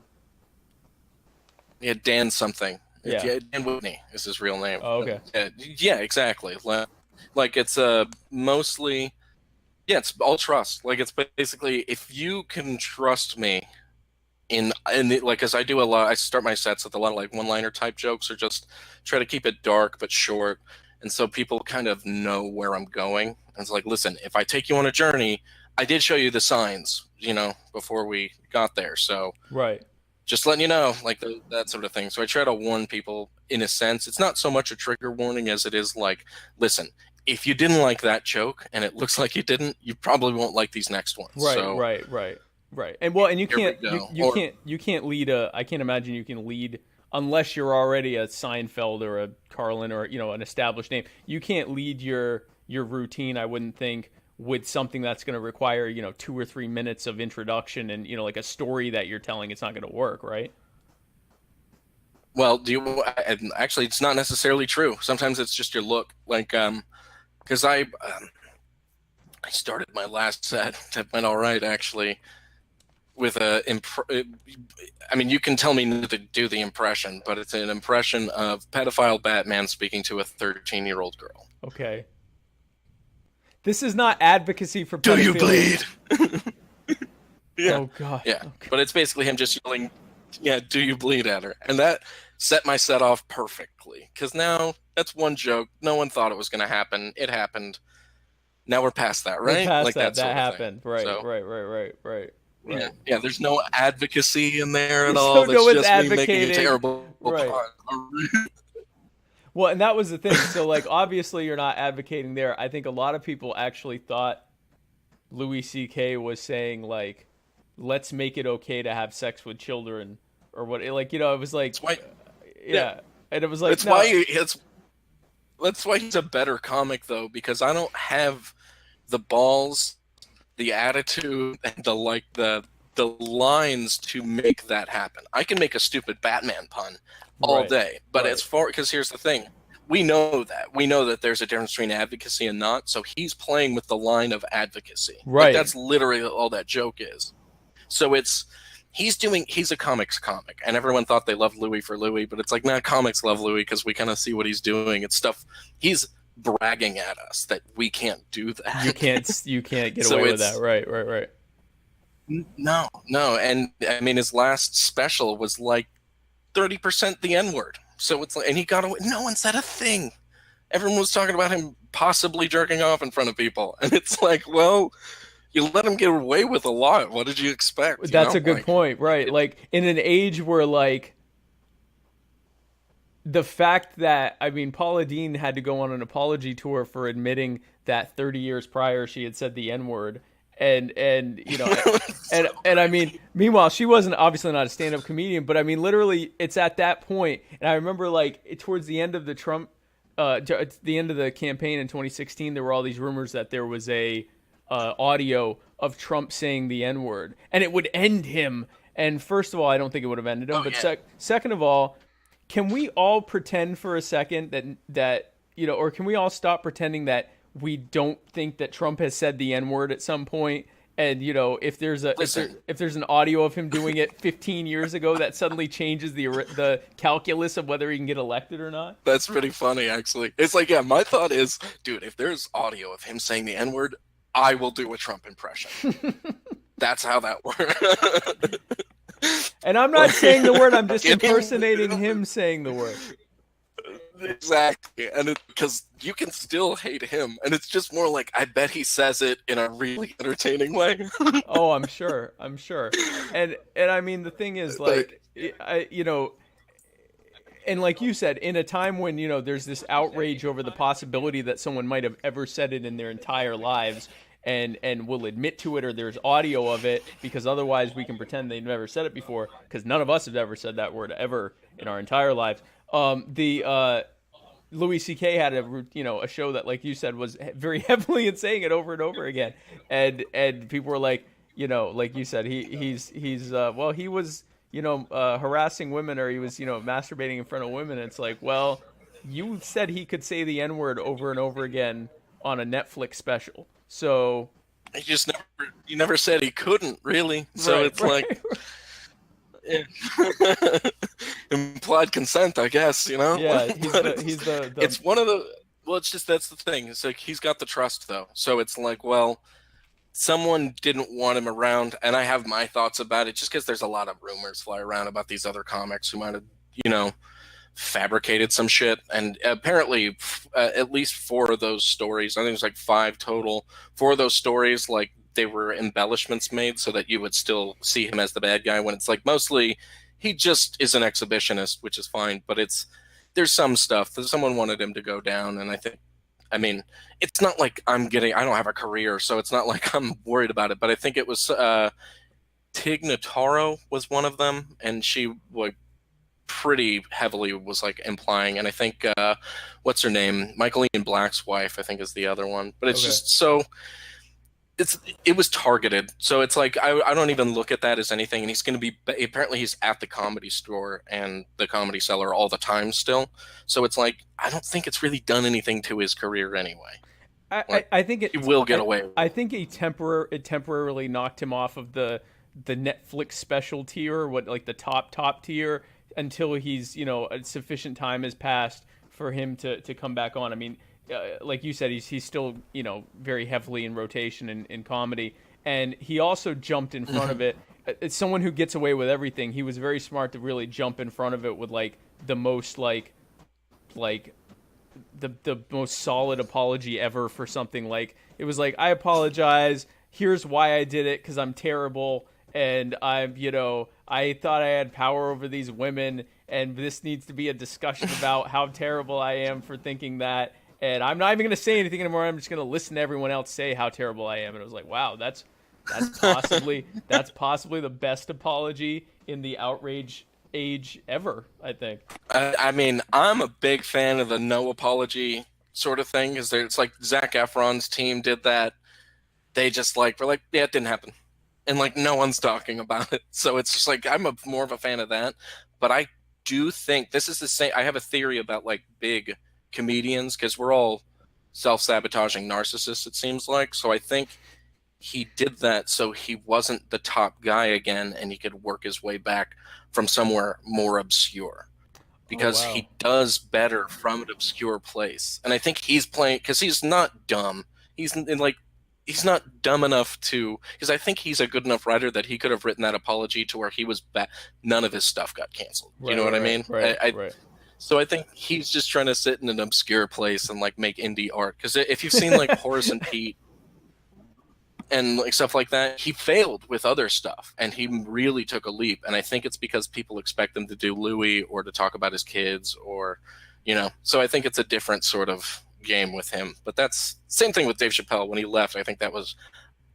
Yeah, Dan something. Yeah, Dan Whitney is his real name. Oh, okay. Yeah, exactly. Like it's mostly, it's all trust. Like it's basically, if you can trust me because I do a lot, I start my sets with a lot of like one-liner type jokes, or just try to keep it dark but short, and so people kind of know where I'm going. And it's like, listen, if I take you on a journey, I did show you the signs, before we got there. So just letting you know, like that sort of thing. So I try to warn people in a sense. It's not so much a trigger warning as it is like, listen, if you didn't like that joke and it looks like you didn't, you probably won't like these next ones. Right. And you can't lead I can't imagine you can lead, unless you're already a Seinfeld or a Carlin or an established name. You can't lead your routine, I wouldn't think, with something that's going to require, 2 or 3 minutes of introduction and, like a story that you're telling, it's not going to work, right? Well, actually, it's not necessarily true. Sometimes it's just your look. Like, because I started my last set that went all right, actually, with I mean, you can tell me to do the impression, but it's an impression of pedophile Batman speaking to a 13-year-old girl. Okay. This is not advocacy for pedophilia. Do you bleed? Yeah. Oh, God. Yeah. Okay. But it's basically him just yelling, yeah, do you bleed at her? And that set my set off perfectly. Because now, that's one joke. No one thought it was going to happen. It happened. Now we're past that, right? We're past like that. That happened. Right, so, right. Yeah, there's no advocacy in there at There's all. No That's just me making a terrible right. Well, and that was the thing. So, like, obviously you're not advocating there. I think a lot of people actually thought Louis C.K. was saying, like, let's make it okay to have sex with children or what. Like, it was like, yeah. And it was like, that's why he's a better comic, though, because I don't have the balls, the attitude, and the lines to make that happen. I can make a stupid Batman pun all day, but it's because here's the thing. We know that there's a difference between advocacy and not, so he's playing with the line of advocacy. Right. Like, that's literally all that joke is. So he's a comics comic, and everyone thought they loved Louis for Louis, but it's like, nah, comics love Louis because we kind of see what he's doing. It's stuff he's bragging at us that we can't do that. You can't get away with that. Right. No. And I mean, his last special was like 30% the N-word. So it's like, and he got away. No one said a thing. Everyone was talking about him possibly jerking off in front of people. And it's like, well, you let him get away with a lot. What did you expect? That's a good point. Right. Like, in an age where, like, the fact that, I mean, Paula Deen had to go on an apology tour for admitting that 30 years prior she had said the N-word. And I mean, meanwhile, she wasn't obviously not a stand-up comedian, but I mean, literally, it's at that point. And I remember, like, towards the end of the the end of the campaign in 2016, there were all these rumors that there was a audio of Trump saying the N-word, and it would end him. And first of all, I don't think it would have ended him. Second of all, can we all pretend for a second that or can we all stop pretending that we don't think that Trump has said the N-word at some point? And, if there's if there's an audio of him doing it 15 years ago, that suddenly changes the calculus of whether he can get elected or not. That's pretty funny, actually. It's like, yeah, my thought is, dude, if there's audio of him saying the N-word, I will do a Trump impression. That's how that works. And I'm not saying the word, I'm just impersonating him saying the word. Exactly. And because you can still hate him, and it's just more like, I bet he says it in a really entertaining way. Oh, I'm sure. And I mean, the thing is, like, and like you said, in a time when, there's this outrage over the possibility that someone might have ever said it in their entire lives, and will admit to it, or there's audio of it, because otherwise we can pretend they've never said it before, because none of us have ever said that word ever in our entire lives. Louis C.K. had a show that, like you said, was very heavily in saying it over and over again, and people were like, like you said, he was harassing women, or he was masturbating in front of women. And it's like, well, you said he could say the N-word over and over again on a Netflix special. So you never said he couldn't, really. So like implied consent, I guess, Yeah, he's the It's one of the, well, it's just, that's the thing. It's like, he's got the trust, though. So it's like, well, someone didn't want him around, and I have my thoughts about it, just because there's a lot of rumors fly around about these other comics who might have, fabricated some shit. And apparently, at least 4 of those stories, I think it was like 5 total, 4 of those stories, like, they were embellishments made so that you would still see him as the bad guy, when it's like, mostly he just is an exhibitionist, which is fine. But there's some stuff that someone wanted him to go down. And I mean, it's not like I don't have a career, so it's not like I'm worried about it. But I think it was Tig Notaro was one of them, and she like pretty heavily was like implying. And I think what's her name, Michael Ian Black's wife, I think, is the other one. But it's just so, it was targeted, so it's like I don't even look at that as anything. And he's going to be apparently he's at the Comedy Store and the Comedy Cellar all the time still. So it's like I don't think it's really done anything to his career anyway. I think he will get away with it. I think it temporarily knocked him off of the Netflix special tier, what like the top tier, until he's a sufficient time has passed for him to come back on. I mean, like you said, he's still very heavily in rotation in comedy, and he also jumped in front of it. It's someone who gets away with everything. He was very smart to really jump in front of it with like the most like the most solid apology ever for something. Like it was like, I apologize. Here's why I did it, because I'm terrible, and I thought I had power over these women, and this needs to be a discussion about how terrible I am for thinking that. And I'm not even going to say anything anymore. I'm just going to listen to everyone else say how terrible I am. And I was like, wow, that's possibly the best apology in the outrage age ever, I think. I mean, I'm a big fan of the no apology sort of thing. It's like Zac Efron's team did that. They just were like, yeah, it didn't happen. And like no one's talking about it. So it's just like I'm more of a fan of that. But I do think this is the same. I have a theory about like big comedians, because we're all self-sabotaging narcissists, it seems like. So I think he did that so he wasn't the top guy again, and he could work his way back from somewhere more obscure, because he does better from an obscure place. And I think he's playing because he's not dumb. He's not dumb enough to, because I think he's a good enough writer that he could have written that apology to where he was none of his stuff got canceled. You know what I mean? Right. So I think he's just trying to sit in an obscure place and like make indie art. Because if you've seen like Horace and Pete and like stuff like that, he failed with other stuff, and he really took a leap. And I think it's because people expect him to do Louis or to talk about his kids, or So I think it's a different sort of game with him. But that's same thing with Dave Chappelle. When he left, I think that was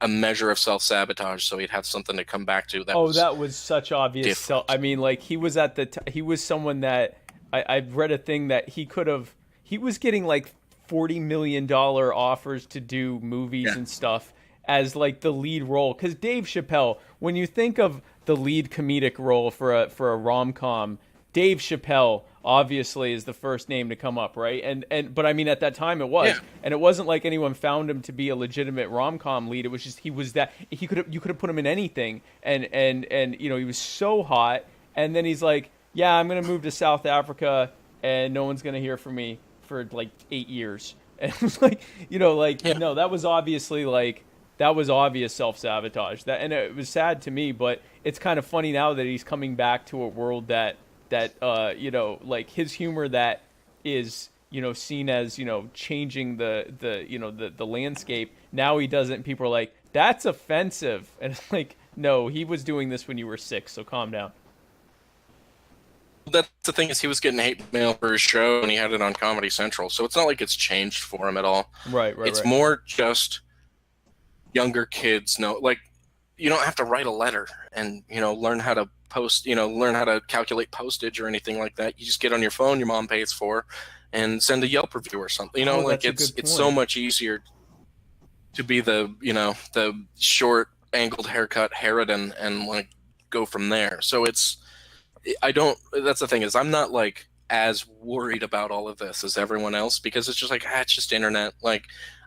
a measure of self-sabotage, so he'd have something to come back to. That was such obvious. I mean, like he was he was someone that I've read a thing that he was getting like $40 million offers to do movies and stuff as like the lead role. Because Dave Chappelle, when you think of the lead comedic role for a rom-com, Dave Chappelle obviously is the first name to come up, right? But I mean, at that time it was, and it wasn't like anyone found him to be a legitimate rom-com lead. It was just you could have put him in anything, and he was so hot. And then he's like, yeah, I'm gonna move to South Africa, and no one's gonna hear from me for like 8 years. And it was like, no, that was obviously that was obvious self-sabotage. And it was sad to me, but it's kind of funny now that he's coming back to a world that like his humor that is seen as changing the landscape. Now he doesn't, and people are like, that's offensive, and it's like, no, he was doing this when you were 6, so calm down. That's the thing, is he was getting hate mail for his show, and he had it on Comedy Central, so it's not like it's changed for him at all. Right. It's more just younger kids know, like, you don't have to write a letter and learn how to post, learn how to calculate postage or anything like that. You just get on your phone, your mom pays for, and send a Yelp review or something. It's so much easier to be the the short angled haircut Harridan and like go from there. So that's the thing, is I'm not like as worried about all of this as everyone else, because it's just like, it's just internet. Like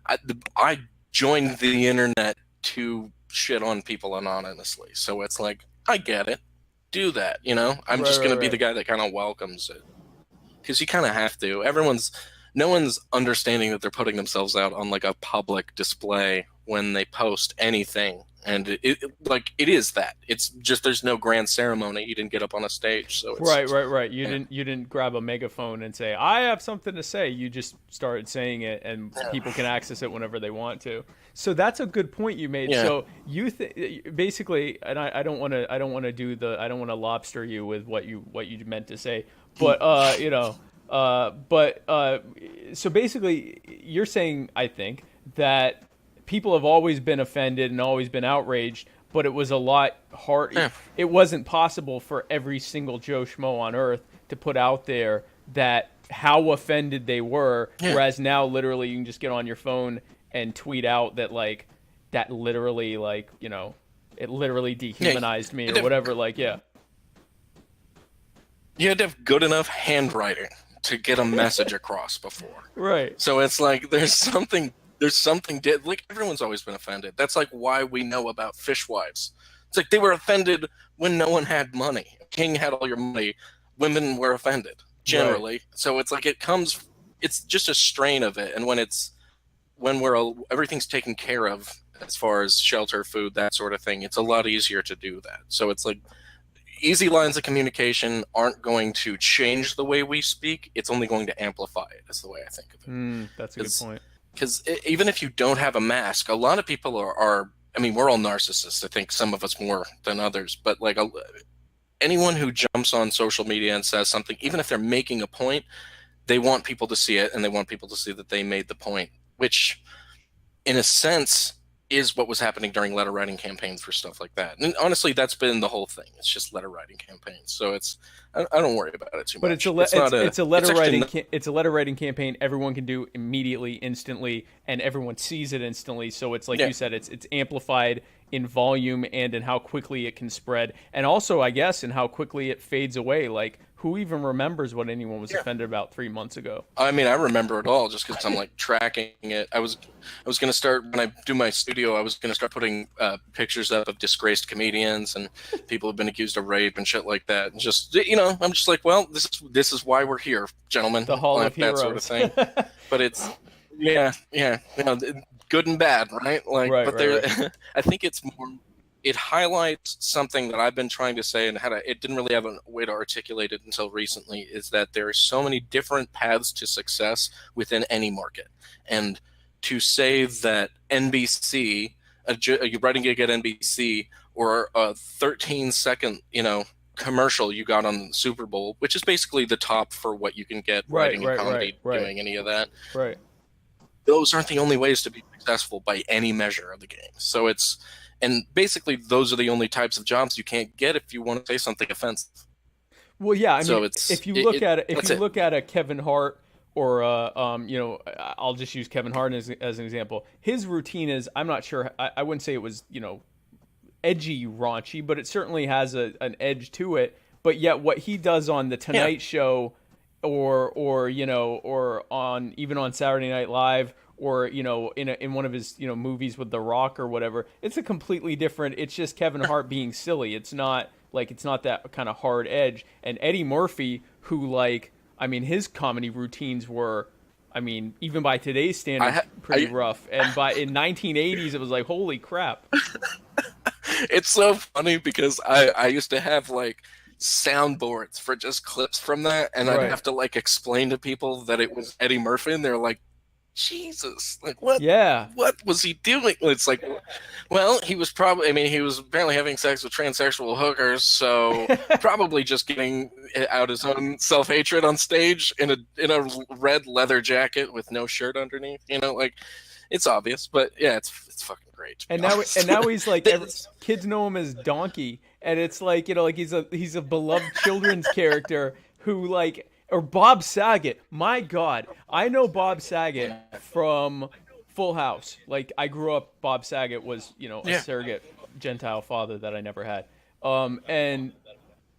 I joined the internet to shit on people anonymously. So it's like, I get it. Do that, I'm just going to be the guy that kind of welcomes it, because you kind of have to. No one's understanding that they're putting themselves out on like a public display when they post anything. And it is that. It's just, there's no grand ceremony. You didn't get up on a stage. So it's right. You didn't grab a megaphone and say, I have something to say. You just started saying it, and people can access it whenever they want to. So that's a good point you made. Yeah. So you basically, and I don't want to lobster you with what you meant to say, but so basically you're saying, I think, that people have always been offended and always been outraged, but it was a lot hard. Yeah. It wasn't possible for every single Joe Schmo on earth to put out there that how offended they were. Yeah. Whereas now, literally, you can just get on your phone and tweet out that, like, that literally, like, you know, it literally dehumanized me or whatever. Like, yeah. You had to have good enough handwriting to get a message across before. Right. So it's like there's something like everyone's always been offended. That's like why we know about fishwives. It's like they were offended when no one had money. King had all your money. Women were offended generally. Right. So it's like it's just a strain of it. And when everything's taken care of as far as shelter, food, that sort of thing, it's a lot easier to do that. So it's like easy lines of communication aren't going to change the way we speak. It's only going to amplify it, is the way I think of it. That's a good point. Because even if you don't have a mask, a lot of people are I mean, we're all narcissists. I think some of us more than others. But like anyone who jumps on social media and says something, even if they're making a point, they want people to see it, and they want people to see that they made the point, which in a sense is what was happening during letter writing campaigns for stuff like that. And honestly, that's been the whole thing. It's just letter writing campaigns. So I don't worry about it too much. But it's a letter writing campaign everyone can do immediately, instantly, and everyone sees it instantly. So it's like you said, it's amplified in volume and in how quickly it can spread, and also I guess in how quickly it fades away. Like, who even remembers what anyone was offended about 3 months ago? I mean, I remember it all just because I'm like tracking it. I was going to start, when I do my studio, I was going to start putting pictures up of disgraced comedians and people who've been accused of rape and shit like that. And just, you know, I'm just like, well, this is why we're here, gentlemen. The Hall of Heroes. That sort of thing. But it's, you know, good and bad, right? Like, right. I think it's more. It highlights something that I've been trying to say and it didn't really have a way to articulate it until recently, is that there are so many different paths to success within any market. And to say that NBC, a writing gig at NBC, or a 13-second, you know, commercial you got on the Super Bowl, which is basically the top for what you can get writing and comedy, doing any of that. Right. Those aren't the only ways to be successful by any measure of the game. So and basically, those are the only types of jobs you can't get if you want to say something offensive. Well, yeah, I mean, if you look at a Kevin Hart or you know, I'll just use Kevin Hart as an example. His routine is, I'm not sure, I wouldn't say it was, you know, edgy, raunchy, but it certainly has an edge to it. But yet, what he does on the Tonight Show, or you know, or even on Saturday Night Live, or, you know, in one of his, you know, movies with The Rock or whatever, it's a completely different. It's just Kevin Hart being silly. It's not that kind of hard edge. And Eddie Murphy, who, like, I mean, his comedy routines were, I mean, even by today's standards, pretty rough. And in 1980s, it was like, holy crap. It's so funny because I used to have like soundboards for just clips from that, and I'd have to like explain to people that it was Eddie Murphy, and they're like, Jesus, like what? Yeah, what was he doing? It's like, well, he was apparently having sex with transsexual hookers, so probably just getting out his own self-hatred on stage in a red leather jacket with no shirt underneath. You know, like, it's obvious, but yeah, it's fucking great. And now he's like, kids know him as Donkey, and it's like, you know, like he's a beloved children's character who, like. Or Bob Saget. My God. I know Bob Saget from Full House. Like, I grew up, Bob Saget was, you know, a surrogate Gentile father that I never had. And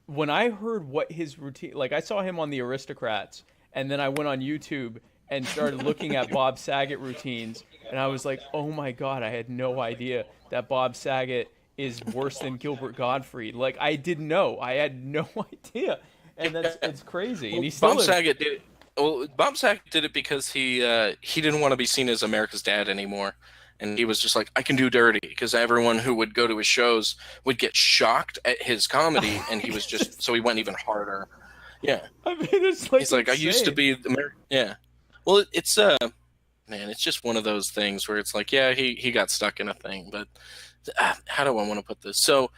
when I heard what his routine, like, I saw him on The Aristocrats, and then I went on YouTube and started looking at Bob Saget routines, and I was like, oh my God, I had no idea that Bob Saget is worse than Gilbert Gottfried. Like, I didn't know. I had no idea. And it's crazy. And he still Bob Saget did it. Well, Bob Saget did it because he didn't want to be seen as America's dad anymore, and he was just like, I can do dirty, because everyone who would go to his shows would get shocked at his comedy, and he was just so he went even harder. Yeah, I mean, it's like, he's like, I used to be American. Yeah, well, it's man, it's just one of those things where it's like, yeah, he got stuck in a thing, but how do I want to put this? So.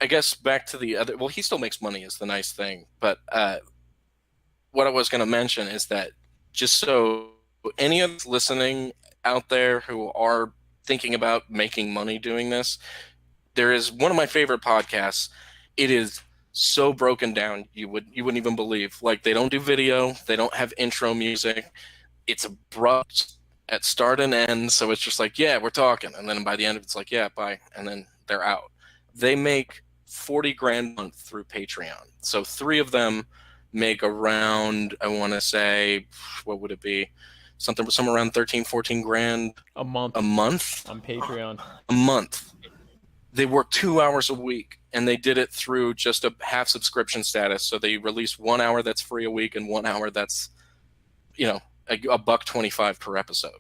I guess back to the other. Well, he still makes money is the nice thing. But what I was going to mention is that just so any of us listening out there who are thinking about making money doing this, there is one of my favorite podcasts. It is so broken down you wouldn't even believe. Like, they don't do video, they don't have intro music. It's abrupt. at start and end. So it's just like, yeah, we're talking. And then by the end, it's like, yeah, bye. And then they're out. They make 40 grand a month through Patreon. So 3 of them make around, I want to say, what would it be? Somewhere around 13, 14 grand A month a month. on Patreon. A month. They work 2 hours a week, and they did it through just a half subscription status. So they release 1 hour that's free a week and 1 hour that's, a buck 25 per episode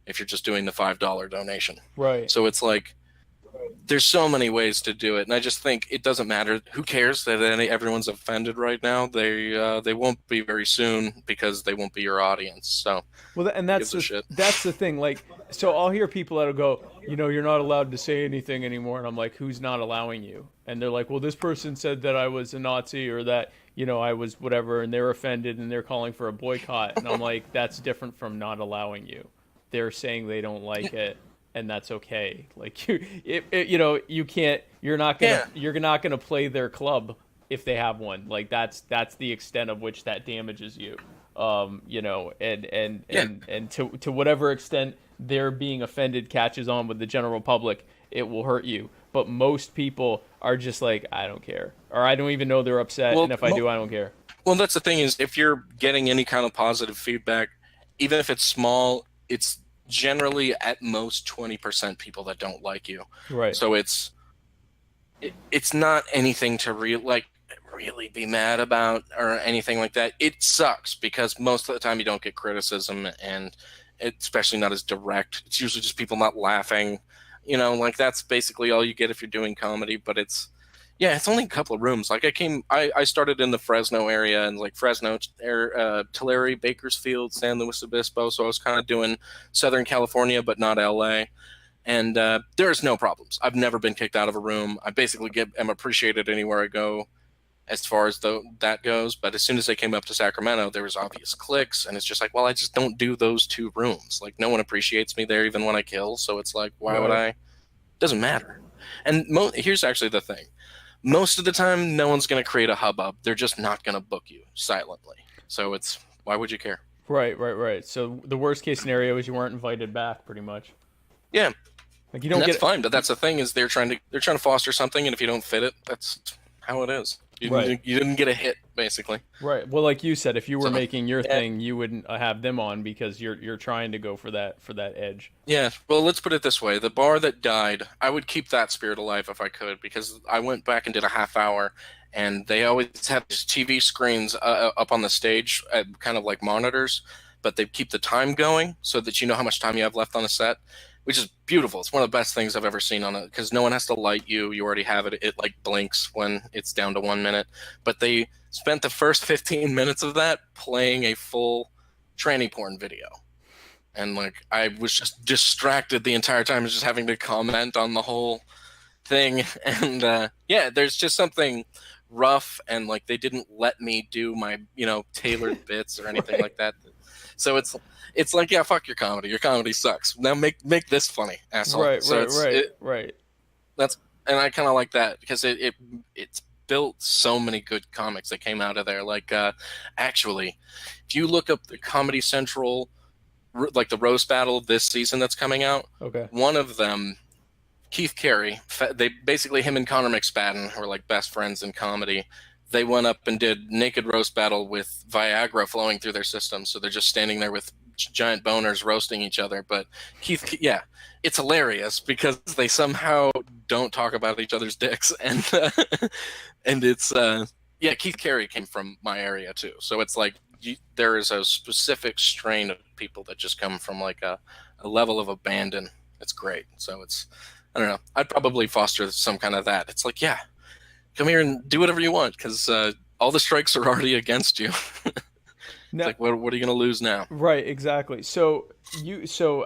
if you're just doing the $5 donation. Right. So it's like, there's so many ways to do it, and I just think it doesn't matter. Who cares that everyone's offended right now? They won't be very soon because they won't be your audience. So and that's the thing. Like, so I'll hear people that'll go, you're not allowed to say anything anymore, and I'm like, who's not allowing you? And they're like, well, this person said that I was a Nazi or that I was whatever, and they're offended and they're calling for a boycott, and I'm like, that's different from not allowing you. They're saying they don't like it. And that's okay. Like you can't. You're not gonna play their club if they have one. Like that's the extent of which that damages you. And to whatever extent they're being offended catches on with the general public, it will hurt you. But most people are just like, I don't care, or I don't even know they're upset, and if I do, I don't care. Well, that's the thing is, if you're getting any kind of positive feedback, even if it's small, it's generally at most 20% people that don't like you. Right. So it's not anything to really be mad about or anything like that. It sucks because most of the time you don't get criticism, and especially not as direct. It's usually just people not laughing. Like that's basically all you get if you're doing comedy. But it's only a couple of rooms. Like I started in the Fresno area, and like Fresno, Tulare, Bakersfield, San Luis Obispo. So I was kind of doing Southern California, but not LA. And there's no problems. I've never been kicked out of a room. I basically am appreciated anywhere I go, as far as that goes. But as soon as they came up to Sacramento, there was obvious cliques, and it's just like, well, I just don't do those 2 rooms. Like no one appreciates me there, even when I kill. So it's like, why would I? Doesn't matter. And here's actually the thing. Most of the time, no one's going to create a hubbub. They're just not going to book you silently. So why would you care? Right. So the worst case scenario is you weren't invited back, pretty much. Yeah. Like you don't that's fine, but that's the thing is they're trying to foster something, and if you don't fit it, that's how it is. You didn't get a hit, basically. Right. Well, like you said, if you were making your thing, you wouldn't have them on because you're trying to go for that edge. Yeah. Well, let's put it this way: the bar that died, I would keep that spirit alive if I could, because I went back and did a half hour, and they always have these TV screens up on the stage, kind of like monitors, but they keep the time going so that you know how much time you have left on the set, which is beautiful. It's one of the best things I've ever seen on it, because no one has to light you. You already have it. It like blinks when it's down to 1 minute. But they spent the first 15 minutes of that playing a full tranny porn video. And like I was just distracted the entire time, just having to comment on the whole thing. And there's just something rough, and like they didn't let me do my tailored bits or anything like that. So it's like, yeah, fuck your comedy. Your comedy sucks. Now make this funny, asshole. Right. And I kind of like that because it's built so many good comics that came out of there. Like actually, if you look up the Comedy Central, like the roast battle this season that's coming out, okay, one of them, Keith Carey, they basically, him and Connor McSpadden, who are like best friends in comedy, they went up and did naked roast battle with Viagra flowing through their system. So they're just standing there with giant boners roasting each other. But Keith, it's hilarious because they somehow don't talk about each other's dicks. And and it's, Keith Carey came from my area too. So it's like there is a specific strain of people that just come from like a level of abandon. It's great. So it's, I don't know, I'd probably foster some kind of that. It's like, yeah, come here and do whatever you want, because all the strikes are already against you. Now, like, what are you going to lose now? Right, exactly. So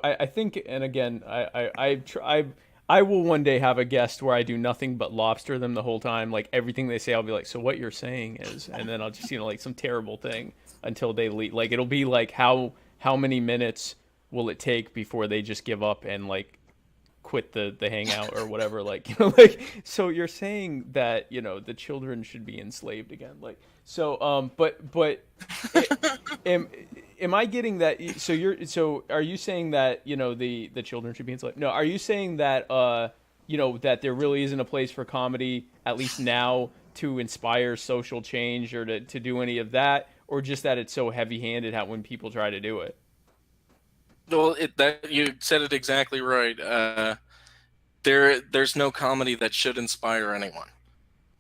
I think, and again, I will one day have a guest where I do nothing but lobster them the whole time. Like everything they say, I'll be like, so what you're saying is, and then I'll just like some terrible thing until they leave. Like it'll be like how many minutes will it take before they just give up and like quit the hangout or whatever, like like, so you're saying that the children should be enslaved again, like, so but am I getting that? So are you saying that the children should be enslaved? No, are you saying that that there really isn't a place for comedy, at least now, to inspire social change or to do any of that, or just that it's so heavy-handed when people try to do it? Well, that you said it exactly right. There's no comedy that should inspire anyone,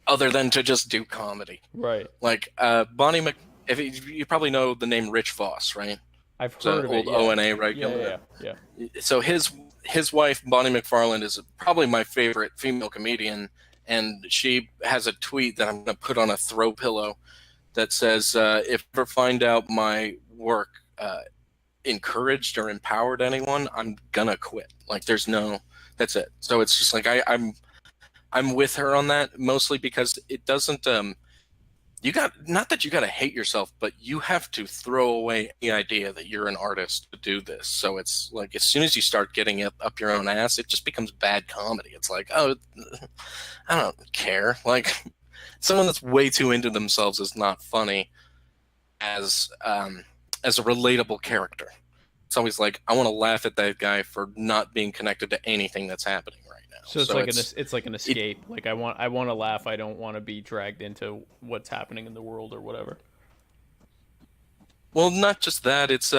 other than to just do comedy. Right. Like Bonnie Mc. If you probably know the name Rich Voss, right? I've heard of old it. Yeah. ONA regular. Yeah. So his wife Bonnie McFarland is probably my favorite female comedian, and she has a tweet that I'm going to put on a throw pillow that says, "If you ever find out my work encouraged or empowered anyone, I'm gonna quit." Like, that's it. So it's just like I'm with her on that, mostly because it doesn't. Not that you got to hate yourself, but you have to throw away the idea that you're an artist to do this. So it's like, as soon as you start getting it up your own ass, it just becomes bad comedy. It's like, oh, I don't care. Like, someone that's way too into themselves is not funny as a relatable character. It's always like, I want to laugh at that guy for not being connected to anything that's happening right now. So it's like an escape. Like I want to laugh. I don't want to be dragged into what's happening in the world or whatever. Well, not just that. It's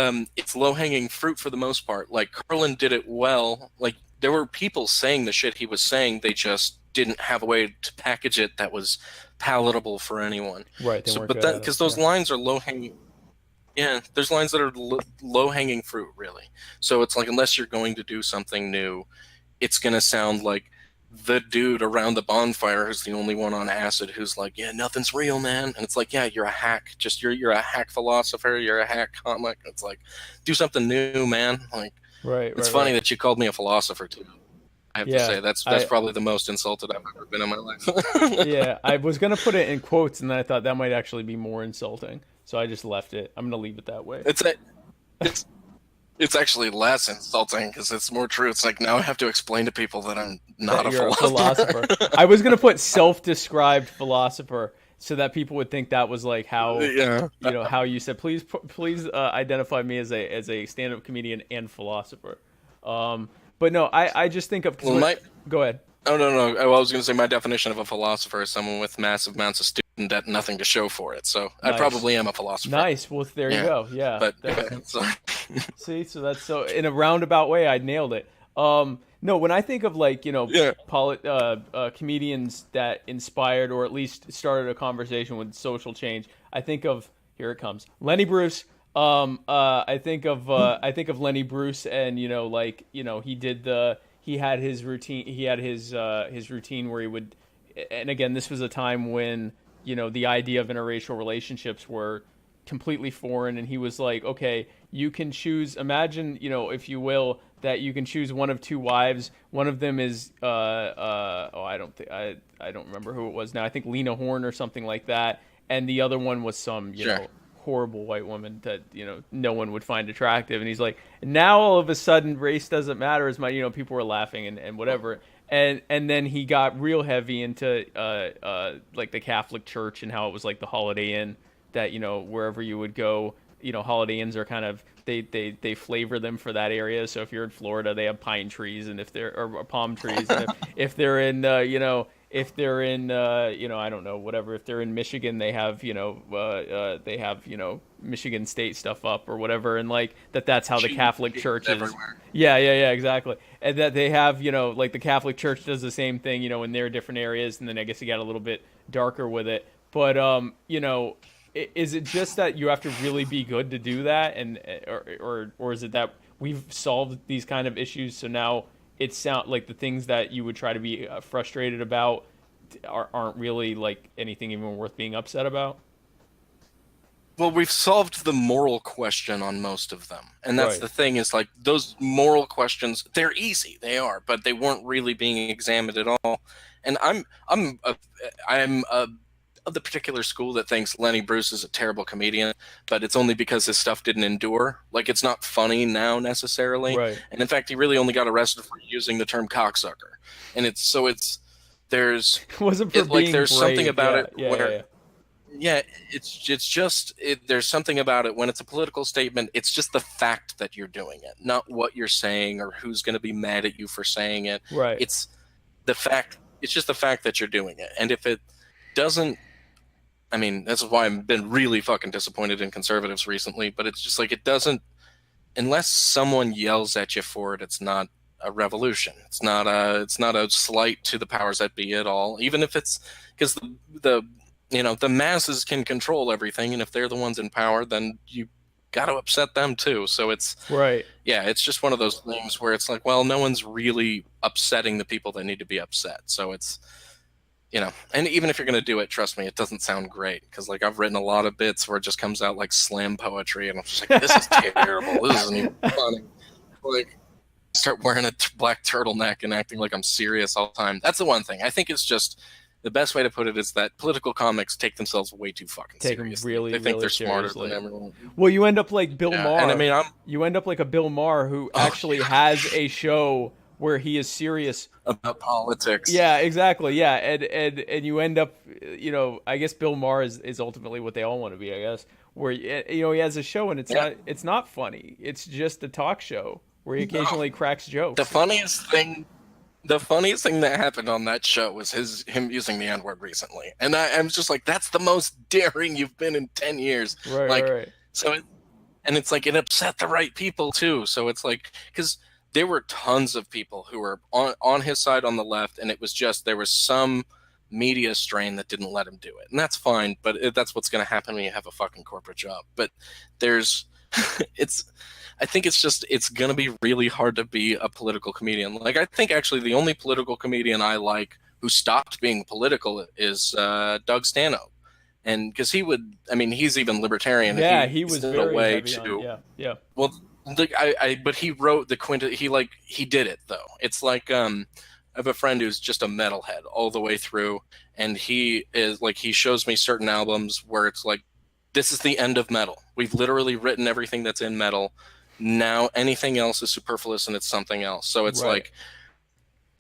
low hanging fruit for the most part. Like, Carlin did it well. Like, there were people saying the shit he was saying. They just didn't have a way to package it that was palatable for anyone. Right. Because those lines are low hanging. Yeah, there's lines that are low hanging fruit, really. So it's like, unless you're going to do something new, it's going to sound like the dude around the bonfire who's the only one on acid who's like, yeah, nothing's real, man. And it's like, yeah, you're a hack. Just you're a hack philosopher. You're a hack comic. It's like, do something new, man. Like, it's funny that you called me a philosopher too. I have to say that's probably the most insulted I've ever been in my life. Yeah, I was gonna put it in quotes, and then I thought that might actually be more insulting, so I just left it. I'm gonna leave it that way. It's actually less insulting because it's more true. It's like, now I have to explain to people that I'm not a philosopher. I was going to put self-described philosopher so that people would think that was like how, how you said, please identify me as a stand-up comedian and philosopher. But no, I just think of... Go ahead. Oh, no. I was going to say my definition of a philosopher is someone with massive amounts of student debt and nothing to show for it. So nice. I probably am a philosopher. Nice. Well, there you go. Yeah. But see, so that's so in a roundabout way, I nailed it. No, when I think of like, comedians that inspired or at least started a conversation with social change, I think of, here it comes, Lenny Bruce. I think of Lenny Bruce, and he had his routine. He had his routine where he would, and again, this was a time when the idea of interracial relationships were completely foreign, and he was like, okay, you can choose. Imagine, if you will, that you can choose one of two wives. One of them is I don't remember who it was now. I think Lena Horne or something like that, and the other one was some horrible white woman that no one would find attractive. And he's like, now all of a sudden race doesn't matter as much. People were laughing and whatever. And then he got real heavy into like the Catholic Church and how it was like the Holiday Inn that wherever you would go, Holiday Inns are kind of they flavor them for that area. So if you're in Florida, they have pine trees, and if they're or palm trees, and if they're in if they're in I don't know, whatever, if they're in Michigan, they have Michigan State stuff up or whatever, and like that's how the Catholic Church is everywhere. Yeah, exactly. And that they have like the Catholic Church does the same thing in their different areas, and then I guess it got a little bit darker with it, but is it just that you have to really be good to do that, and or is it that we've solved these kind of issues, so now it sounds like the things that you would try to be frustrated about aren't really like anything even worth being upset about? Well, we've solved the moral question on most of them, and that's the thing, is like those moral questions, they're easy, they are, but they weren't really being examined at all. And I'm of the particular school that thinks Lenny Bruce is a terrible comedian, but it's only because his stuff didn't endure. Like, it's not funny now necessarily. Right. And in fact, he really only got arrested for using the term cocksucker. And there's wasn't for being there's brave. something about it where Yeah, there's something about it when it's a political statement. It's just the fact that you're doing it, not what you're saying or who's going to be mad at you for saying it. Right. It's just the fact that you're doing it. And if it doesn't, I mean, that's why I've been really fucking disappointed in conservatives recently, but it's just like, it doesn't, unless someone yells at you for it, it's not a revolution. It's not a slight to the powers that be at all. Even if it's, because the masses can control everything, and if they're the ones in power, then you got to upset them too. So it's right. Yeah, it's just one of those things where it's like, well, no one's really upsetting the people that need to be upset. So it's, and even if you're going to do it, trust me, it doesn't sound great, because like I've written a lot of bits where it just comes out like slam poetry, and I'm just like, this is terrible. This isn't even funny. Like, start wearing a black turtleneck and acting like I'm serious all the time. That's the one thing. I think it's just, the best way to put it is that political comics take themselves way too fucking seriously. Really, they think really they're smarter seriously. than everyone. Well, you end up like Bill Maher. And I mean, you end up like a Bill Maher who actually has a show where he is serious about politics. Yeah, exactly. Yeah, and you end up, I guess Bill Maher is ultimately what they all want to be, I guess. Where he has a show and it's not funny. It's just a talk show where he occasionally cracks jokes. The funniest thing that happened on that show was him using the N-word recently, and I'm just like, that's the most daring you've been in 10 years. Right. So, it's like, it upset the right people too. So it's like, because there were tons of people who were on his side on the left, and it was just, there was some media strain that didn't let him do it, and that's fine. But that's what's going to happen when you have a fucking corporate job. But there's, I think it's going to be really hard to be a political comedian. Like, I think actually the only political comedian I like who stopped being political is Doug Stanhope. And because he's even libertarian. Yeah, he was very heavy on, yeah. Well, but he wrote he did it though. It's like, I have a friend who's just a metalhead all the way through, and he shows me certain albums where it's like, this is the end of metal. We've literally written everything that's in metal. Now anything else is superfluous and it's something else. So it's like,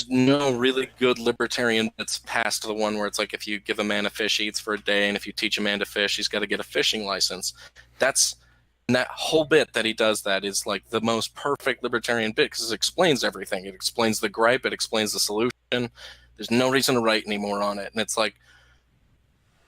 no really good libertarian that's past the one where it's like, if you give a man a fish, he eats for a day, and if you teach a man to fish, he's got to get a fishing license. And that whole bit that he does that is like the most perfect libertarian bit, because it explains everything. It explains the gripe, it explains the solution. There's no reason to write anymore on it. And it's like,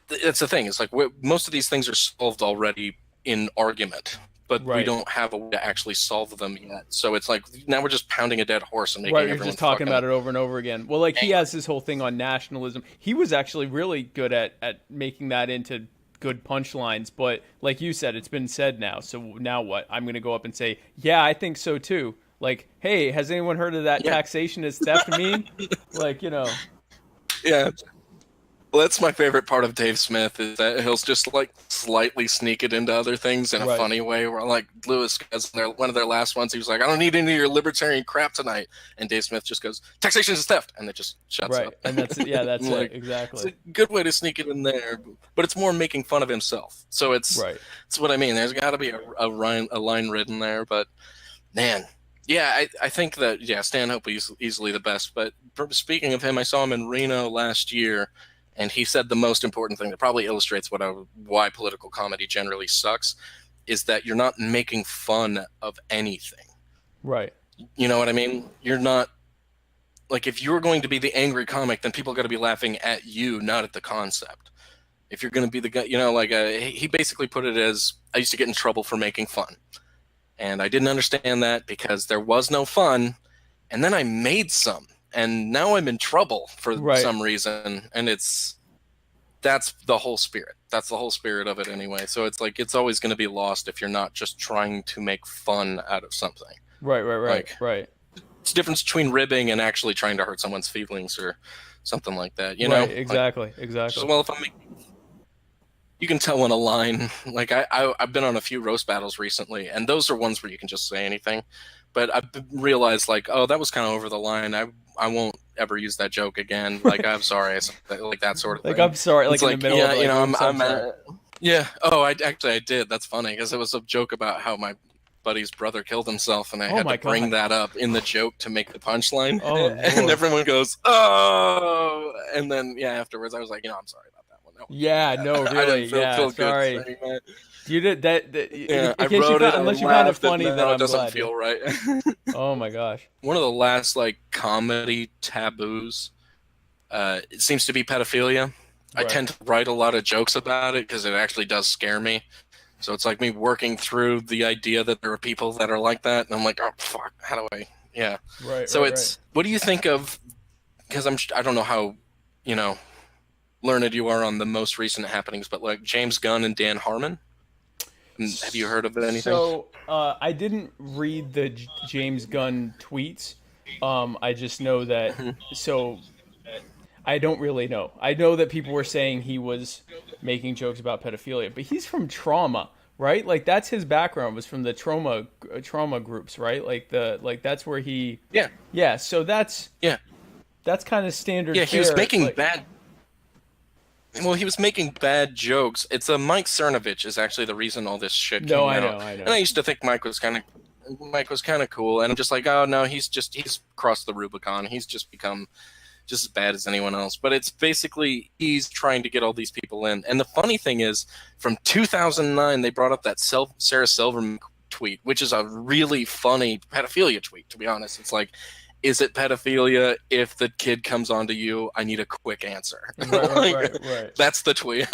that's the thing. It's like, most of these things are solved already in argument, but we don't have a way to actually solve them yet. So it's like, now we're just pounding a dead horse and making everyone you're just talking about it over and over again. Well, like, he has this whole thing on nationalism. He was actually really good at making that into good punchlines, but like you said, it's been said now. So now what? I'm going to go up and say, yeah, I think so too. Like, hey, has anyone heard of that taxation is theft meme? Like, Yeah. Well, that's my favorite part of Dave Smith, is that he'll just like slightly sneak it into other things in a funny way. Where like Lewis, one of their last ones, he was like, "I don't need any of your libertarian crap tonight," and Dave Smith just goes, "Taxation is theft," and it just shuts up. And that's like, it exactly. It's a good way to sneak it in there, but it's more making fun of himself. So it's what I mean. There's got to be a line written there, but man. Yeah, I think that Stanhope is easily the best. But speaking of him, I saw him in Reno last year. And he said the most important thing that probably illustrates why political comedy generally sucks is that you're not making fun of anything. Right. You know what I mean? You're not, like, if you're going to be the angry comic, then people got to be laughing at you, not at the concept. If you're going to be the guy, he basically put it as, I used to get in trouble for making fun. And I didn't understand that because there was no fun. And then I made some. And now I'm in trouble for some reason, and that's the whole spirit. That's the whole spirit of it anyway. So it's like, it's always going to be lost if you're not just trying to make fun out of something. Right. It's the difference between ribbing and actually trying to hurt someone's feelings or something like that. You know? Exactly. Just, well, if you can tell when a line, like I've been on a few roast battles recently, and those are ones where you can just say anything. But I've realized, like, oh, that was kind of over the line. I won't ever use that joke again. Like, I'm sorry, like that sort of thing. Like, I'm sorry, like, in the middle of, like, I'm yeah. Oh, I did. That's funny, because it was a joke about how my buddy's brother killed himself, and I had to bring that up in the joke to make the punchline. And everyone goes, oh, and then afterwards I was like, I'm sorry about that one. Yeah, no, I really, didn't yeah, feel sorry. good saying that. You did that. Yeah, I in case wrote it. unless I you found it laughed, and funny, now then it I'm doesn't glad. feel right. Oh my gosh. One of the last like comedy taboos, it seems to be pedophilia. I Right. tend to write a lot of jokes about it because it actually does scare me. So it's like me working through the idea that there are people that are like that, and I'm like, oh fuck, how do I? Yeah. Right. So Right. it's what do you think of? Because I don't know how, you know, learned you are on the most recent happenings, but like James Gunn and Dan Harmon. Have you heard of anything? So I didn't read the James Gunn tweets. I just know that. So I don't really know. I know that people were saying he was making jokes about pedophilia, but he's from trauma, right? Like that's his background was from the trauma groups, right? Like that's where he. Yeah. So that's kind of standard. Yeah, he was fare. making Like, bad. Well, he was making bad jokes. It's Mike Cernovich is actually the reason all this shit came out. I know. And I used to think Mike was kind of cool, and I'm just like, oh no, he's crossed the Rubicon. He's just become just as bad as anyone else. But it's basically he's trying to get all these people in. And the funny thing is, from 2009, they brought up that Sarah Silverman tweet, which is a really funny pedophilia tweet. To be honest, it's like, is it pedophilia if the kid comes onto you? I need a quick answer. Right. That's the tweet.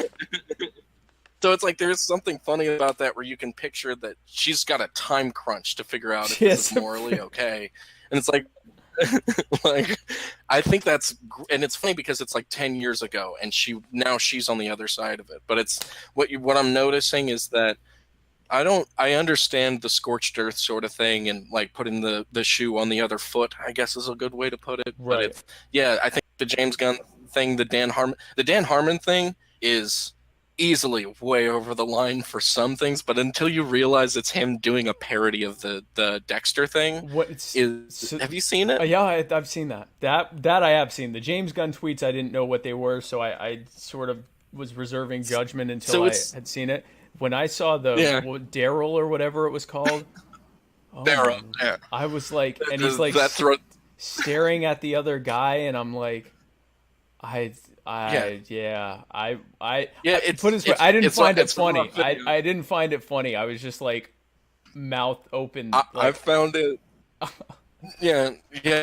So it's like there's something funny about that where you can picture that she's got a time crunch to figure out if this is morally okay. And it's like, like I think and it's funny because it's like 10 years ago and she's on the other side of it. But it's what I'm noticing is that I understand the scorched earth sort of thing and like putting the shoe on the other foot, I guess is a good way to put it. Right. But I think the James Gunn thing, the Dan Harmon thing is easily way over the line for some things, but until you realize it's him doing a parody of the Dexter thing, have you seen it? Yeah, I've seen that. That I have seen. The James Gunn tweets, I didn't know what they were, so I sort of was reserving judgment until I had seen it. When I saw the Daryl or whatever it was called, Daryl, yeah. I was like, and he's like staring at the other guy, and I'm like, I didn't find it funny. I didn't find it funny. I was just like mouth open. I found it.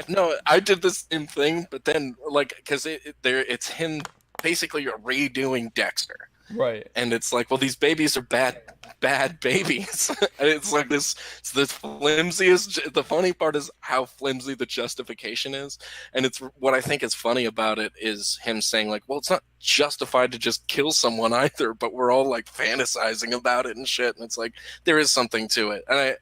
No, I did the same thing, but then like because it's him basically redoing Dexter. Right. And it's like, well, these babies are bad babies. And it's like this flimsiest. The funny part is how flimsy the justification is. And it's what I think is funny about it is him saying like, well, it's not justified to just kill someone either, but we're all like fantasizing about it and shit. And it's like, there is something to it. And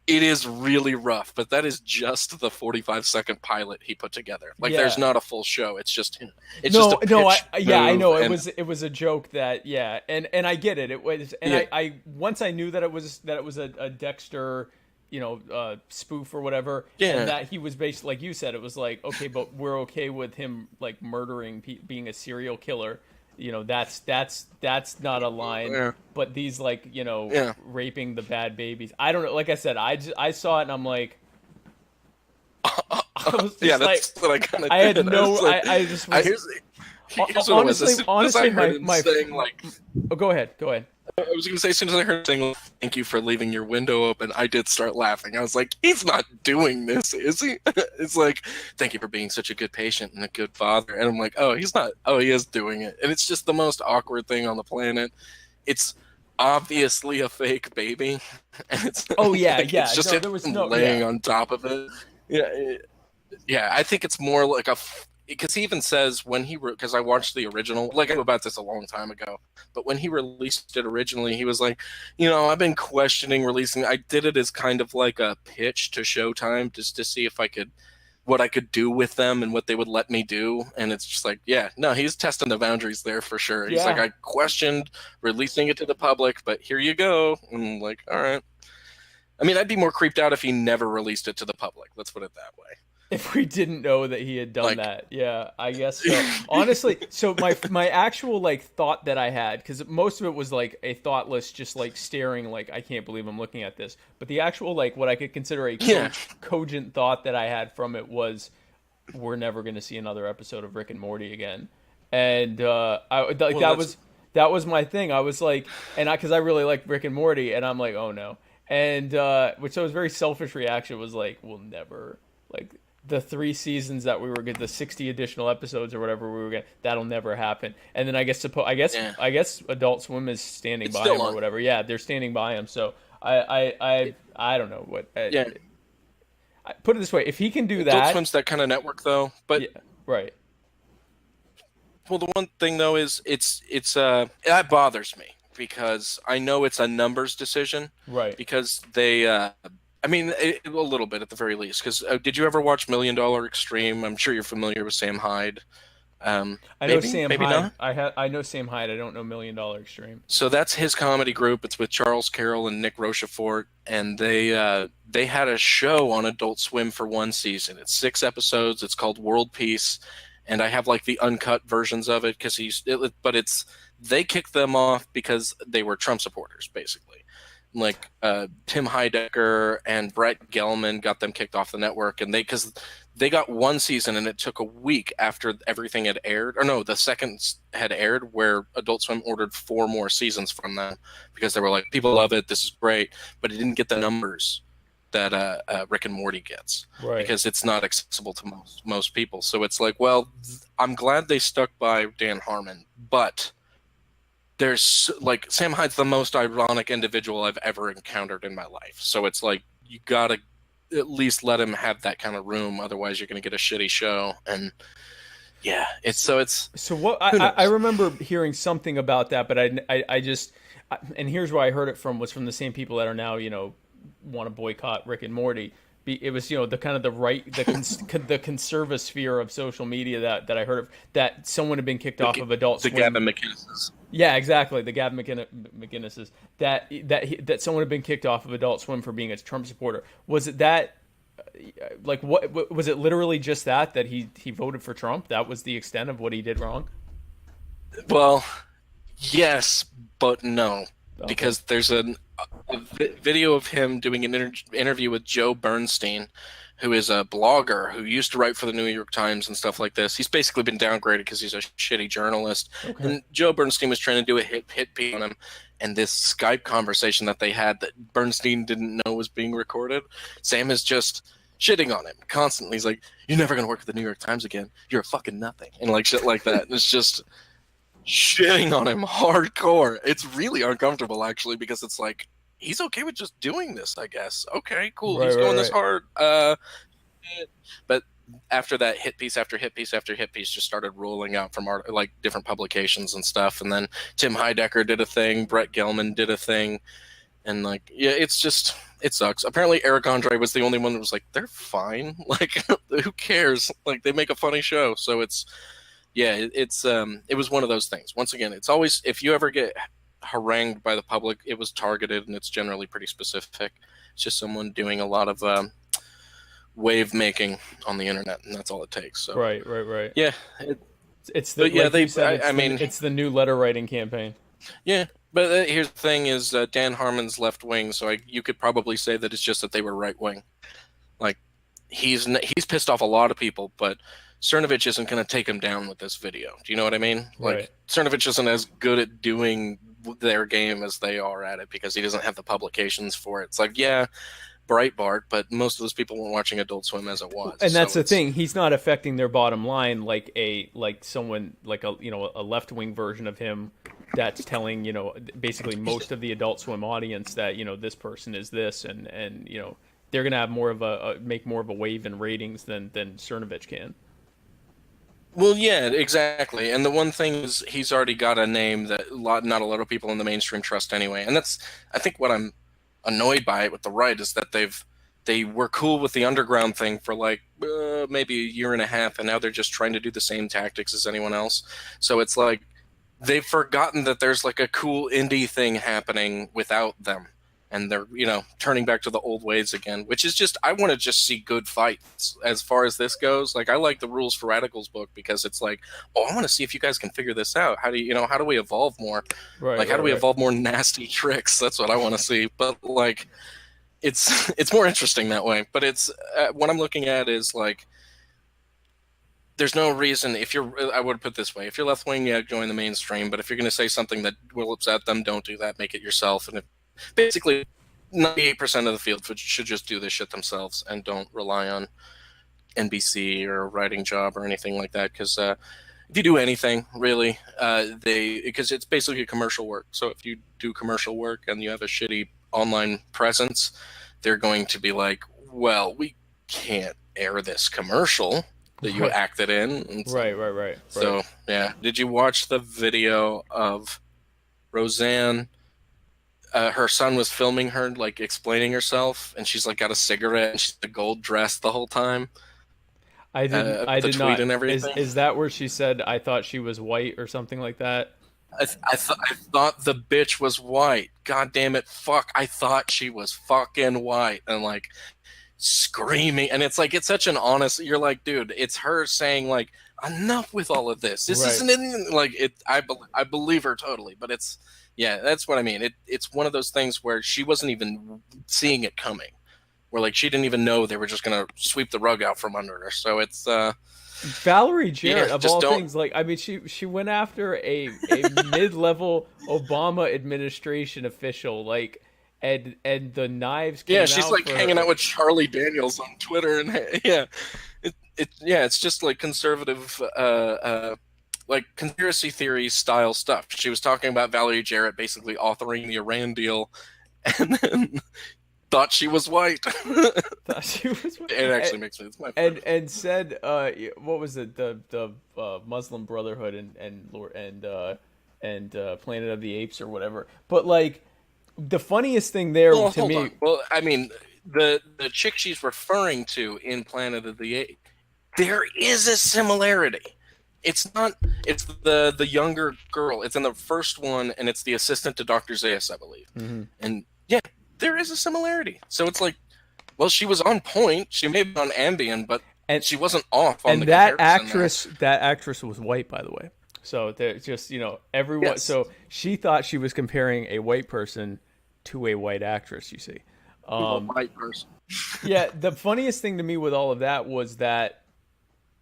it is really rough, but that is just the 45-second pilot he put together. Like, there's not a full show. It's just him. I know. It was a joke that, and I get it. It was, and I once I knew that it was a Dexter, spoof or whatever, and that he was basically, like you said, it was like, okay, but we're okay with him like murdering, being a serial killer. That's not a line, but these like, raping the bad babies. I don't know. Like I said, I saw it and I'm like, I was just that's what I kind of. I had no. I just was. Honestly, my saying like. Oh, go ahead. I was going to say, as soon as I heard saying, thank you for leaving your window open, I did start laughing. I was like, he's not doing this, is he? It's like, thank you for being such a good patient and a good father. And I'm like, oh, he's not. Oh, he is doing it. And it's just the most awkward thing on the planet. It's obviously a fake baby. And it's It's just laying on top of it. Yeah, I think it's more like because he even says because I watched the original, like I knew about this a long time ago, but when he released it originally, he was like, I've been questioning releasing. I did it as kind of like a pitch to Showtime just to see what I could do with them and what they would let me do. And it's just like, he's testing the boundaries there for sure. He's like, I questioned releasing it to the public, but here you go. And I'm like, all right. I mean, I'd be more creeped out if he never released it to the public. Let's put it that way. If we didn't know that he had done that. Yeah, I guess so. Honestly, so my actual like thought that I had, because most of it was like a thoughtless, just like staring, like I can't believe I'm looking at this. But the actual like what I could consider a cogent thought that I had from it was, we're never going to see another episode of Rick and Morty again. And that was That was my thing. I was like, because I really like Rick and Morty, and I'm like, oh no. And which was a very selfish reaction. Was like, we'll never like the 3 seasons that we were get the 60 additional episodes or whatever we were getting. That'll never happen. And then I guess Adult Swim is standing by him or whatever. Yeah, they're standing by him. So I don't know what. I put it this way: if he can do that, Adult Swim's that kind of network, though. But yeah, right. Well, the one thing though is it's that bothers me because I know it's a numbers decision, right? Because they, a little bit at the very least. Because did you ever watch $1 Million Extreme? I'm sure you're familiar with Sam Hyde. I know Sam Hyde. I know Sam Hyde. I don't know $1 Million Extreme. So that's his comedy group. It's with Charles Carroll and Nick Rochefort, and they had a show on Adult Swim for one season. It's 6 episodes. It's called World Peace. And I have like the uncut versions of it they kicked them off because they were Trump supporters, basically. Like Tim Heidecker and Brett Gelman got them kicked off the network, and because they got one season, and it took a week after everything had aired, or no, the second had aired, where Adult Swim ordered 4 more seasons from them because they were like, people love it, this is great, but it didn't get the numbers that Rick and Morty gets, right? Because it's not accessible to most people. So it's like, well, I'm glad they stuck by Dan Harmon, but there's like Sam Hyde's the most ironic individual I've ever encountered in my life. So it's like you gotta at least let him have that kind of room, otherwise you're gonna get a shitty show. And yeah, so what I remember hearing something about that, but I just and here's where I heard it from was from the same people that are now want to boycott Rick and Morty. It was the kind of the right the conservasphere of social media that I heard of, that someone had been kicked off of Adult Swim. The Gavin McInnes's. Yeah, exactly. The Gavin McInnes's. That someone had been kicked off of Adult Swim for being a Trump supporter. Was it that? Like, what was it? Literally just that he voted for Trump? That was the extent of what he did wrong. Well, yes, but no. Okay. Because there's a video of him doing an interview with Joe Bernstein, who is a blogger who used to write for the New York Times and stuff like this. He's basically been downgraded because he's a shitty journalist. Okay. And Joe Bernstein was trying to do a hit piece on him. And this Skype conversation that they had that Bernstein didn't know was being recorded, Sam is just shitting on him constantly. He's like, "You're never going to work at the New York Times again. You're a fucking nothing." And like shit like that. And it's just shitting on him hardcore. It's really uncomfortable, actually, because it's like, he's okay with just doing this, I guess. Okay, cool. He's going this hard. But after that, hit piece after hit piece after hit piece just started rolling out from like different publications and stuff. And then Tim Heidecker did a thing. Brett Gelman did a thing. And like, yeah, it's just, it sucks. Apparently Eric Andre was the only one that was like, they're fine. Like, who cares? Like, they make a funny show. So it's, yeah, it was one of those things. Once again, it's always, if you ever get harangued by the public, it was targeted, and it's generally pretty specific. It's just someone doing a lot of wave making on the internet, and that's all it takes. So right. Yeah, it's the new letter writing campaign. Yeah, but here's the thing: is Dan Harmon's left wing, so you could probably say that it's just that they were right wing. Like he's pissed off a lot of people, but Cernovich isn't going to take him down with this video. Do you know what I mean? Like, right. Cernovich isn't as good at doing their game as they are at it because he doesn't have the publications for it. It's like, yeah, Breitbart, but most of those people weren't watching Adult Swim as it was. And that's the thing. He's not affecting their bottom line like someone like a left wing version of him that's telling, basically most of the Adult Swim audience that, this person is this, and they're going to have more of make more of a wave in ratings than Cernovich can. Well, yeah, exactly. And the one thing is he's already got a name that not a lot of people in the mainstream trust anyway. And that's, I think, what I'm annoyed by it with the right is that they were cool with the underground thing for like maybe a year and a half, and now they're just trying to do the same tactics as anyone else. So it's like they've forgotten that there's like a cool indie thing happening without them. And they're, turning back to the old ways again, which is just, I want to just see good fights as far as this goes. Like, I like the Rules for Radicals book because it's like, I want to see if you guys can figure this out. How do how do we evolve more? Right, how do we evolve more nasty tricks? That's what I want to see. But like, it's more interesting that way. But it's, what I'm looking at is like, there's no reason if you're. I would put it this way: if you're left wing, yeah, join the mainstream. But if you're going to say something that will upset them, don't do that. Make it yourself. And basically, 98% of the field should just do this shit themselves and don't rely on NBC or a writing job or anything like that. Because if you do anything, really, because it's basically commercial work. So if you do commercial work and you have a shitty online presence, they're going to be like, well, we can't air this commercial that you acted in. Right. So, yeah. Did you watch the video of Roseanne? Her son was filming her, like, explaining herself, and she's, like, got a cigarette, and she's in a gold dress the whole time. I did not. And everything. Is that where she said, I thought she was white or something like that? I thought the bitch was white. God damn it. Fuck. I thought she was fucking white. And, like, screaming, and it's like, it's such an honest, you're like, dude, it's her saying, like, enough with all of this isn't it, like, it I believe her totally, but it's, yeah, that's what I mean. It's one of those things where she wasn't even seeing it coming, where, like, she didn't even know they were just gonna sweep the rug out from under her. So it's Valerie Jarrett, of all things, like, I mean, she went after a mid-level Obama administration official, like, and the knives came out. She's like hanging out with Charlie Daniels on Twitter, and it's just like conservative, like conspiracy theory style stuff. She was talking about Valerie Jarrett basically authoring the Iran deal, and then thought she was white. Thought she was white. It actually makes sense. And said, what was it? The Muslim Brotherhood and Planet of the Apes or whatever. But, like, the funniest thing there to me. Well, I mean, the chick she's referring to in Planet of the Apes, there is a similarity. It's not. It's the younger girl. It's in the first one, and it's the assistant to Dr. Zaius, I believe. Mm-hmm. And yeah, there is a similarity. So it's like, well, she was on point. She may have been on Ambien, but she wasn't off on the comparison. That actress was white, by the way. So there's just, everyone. Yes. So she thought she was comparing a white person to a white actress, you see. A white person. Yeah, the funniest thing to me with all of that was that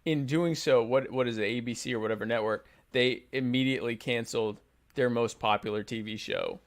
in doing so, what is it, ABC or whatever network, they immediately canceled their most popular TV show